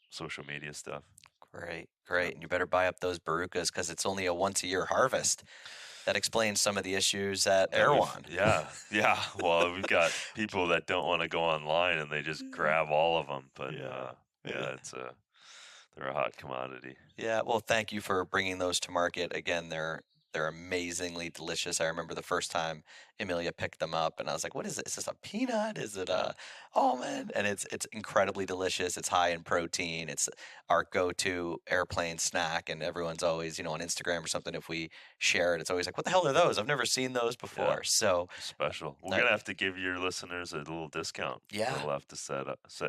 [SPEAKER 1] social media stuff.
[SPEAKER 6] Great. And you better buy up those Barukas because it's only a once-a-year harvest. That explains some of the issues at Erewhon.
[SPEAKER 1] Yeah. Well, we've got people that don't want to go online and they just grab all of them. But they're a hot commodity.
[SPEAKER 6] Yeah. Well, thank you for bringing those to market. Again, they're amazingly delicious. I remember the first time Amelia picked them up, and I was like, "What is it? Is this a peanut? Is it a almond?" And it's incredibly delicious. It's high in protein. It's our go-to airplane snack, and everyone's always, on Instagram or something, if we share it, it's always like, "What the hell are those? I've never seen those before."
[SPEAKER 1] Yeah.
[SPEAKER 6] So
[SPEAKER 1] special. We're gonna have to give your listeners a little discount.
[SPEAKER 6] Yeah.
[SPEAKER 1] We'll have to set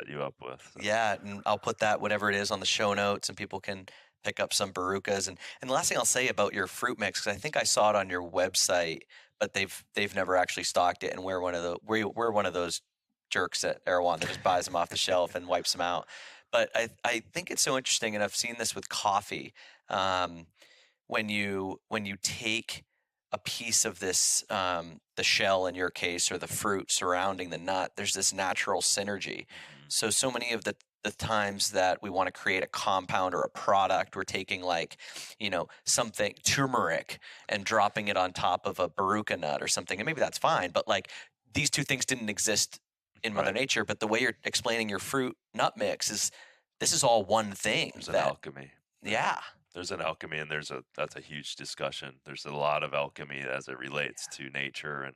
[SPEAKER 1] you up with. So.
[SPEAKER 6] Yeah, and I'll put that, whatever it is, on the show notes, and people can pick up some Barukas. And the last thing I'll say about your fruit mix, because I think I saw it on your website, but they've never actually stocked it, and we're one of those jerks at Erewhon that just buys them off the shelf and wipes them out. But I think it's so interesting, and I've seen this with coffee. When you take a piece of this, the shell in your case, or the fruit surrounding the nut, there's this natural synergy. So many of the times that we want to create a compound or a product, we're taking something turmeric and dropping it on top of a baruka nut or something, and maybe that's fine, but these two things didn't exist in Mother Nature. But the way you're explaining your fruit nut mix this is all one thing.
[SPEAKER 1] There's an alchemy.
[SPEAKER 6] Yeah.
[SPEAKER 1] There's an alchemy, and that's a huge discussion. There's a lot of alchemy as it relates to nature, and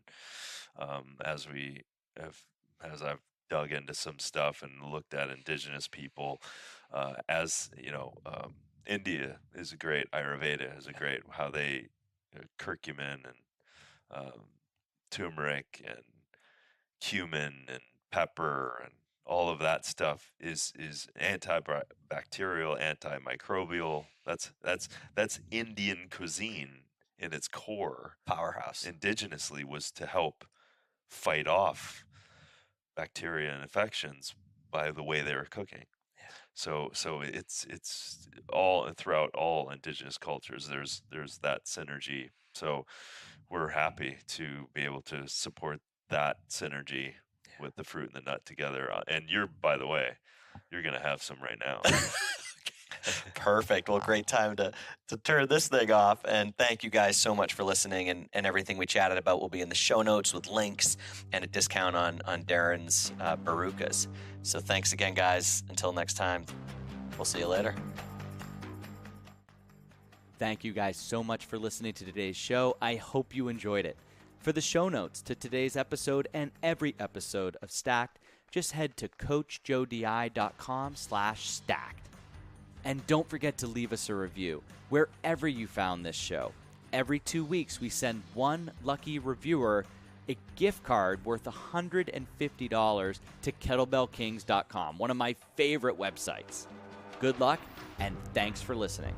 [SPEAKER 1] as I've dug into some stuff and looked at indigenous people, India is a great, Ayurveda is a great, how they curcumin and turmeric and cumin and pepper and all of that stuff is antibacterial, antimicrobial. That's Indian cuisine in its core.
[SPEAKER 6] Powerhouse.
[SPEAKER 1] Indigenously was to help fight off bacteria and infections by the way they were cooking.
[SPEAKER 6] Yeah.
[SPEAKER 1] So it's all throughout all indigenous cultures. There's that synergy. So we're happy to be able to support that synergy with the fruit and the nut together. And by the way, you're gonna have some right now.
[SPEAKER 6] Perfect. Well, great time to turn this thing off. And thank you guys so much for listening. And everything we chatted about will be in the show notes with links and a discount on Darin's Barukas. So thanks again, guys. Until next time, we'll see you later.
[SPEAKER 7] Thank you guys so much for listening to today's show. I hope you enjoyed it. For the show notes to today's episode and every episode of Stacked, just head to coachjodi.com/stacked. And don't forget to leave us a review wherever you found this show. Every 2 weeks, we send one lucky reviewer a gift card worth $150 to kettlebellkings.com, one of my favorite websites. Good luck, and thanks for listening.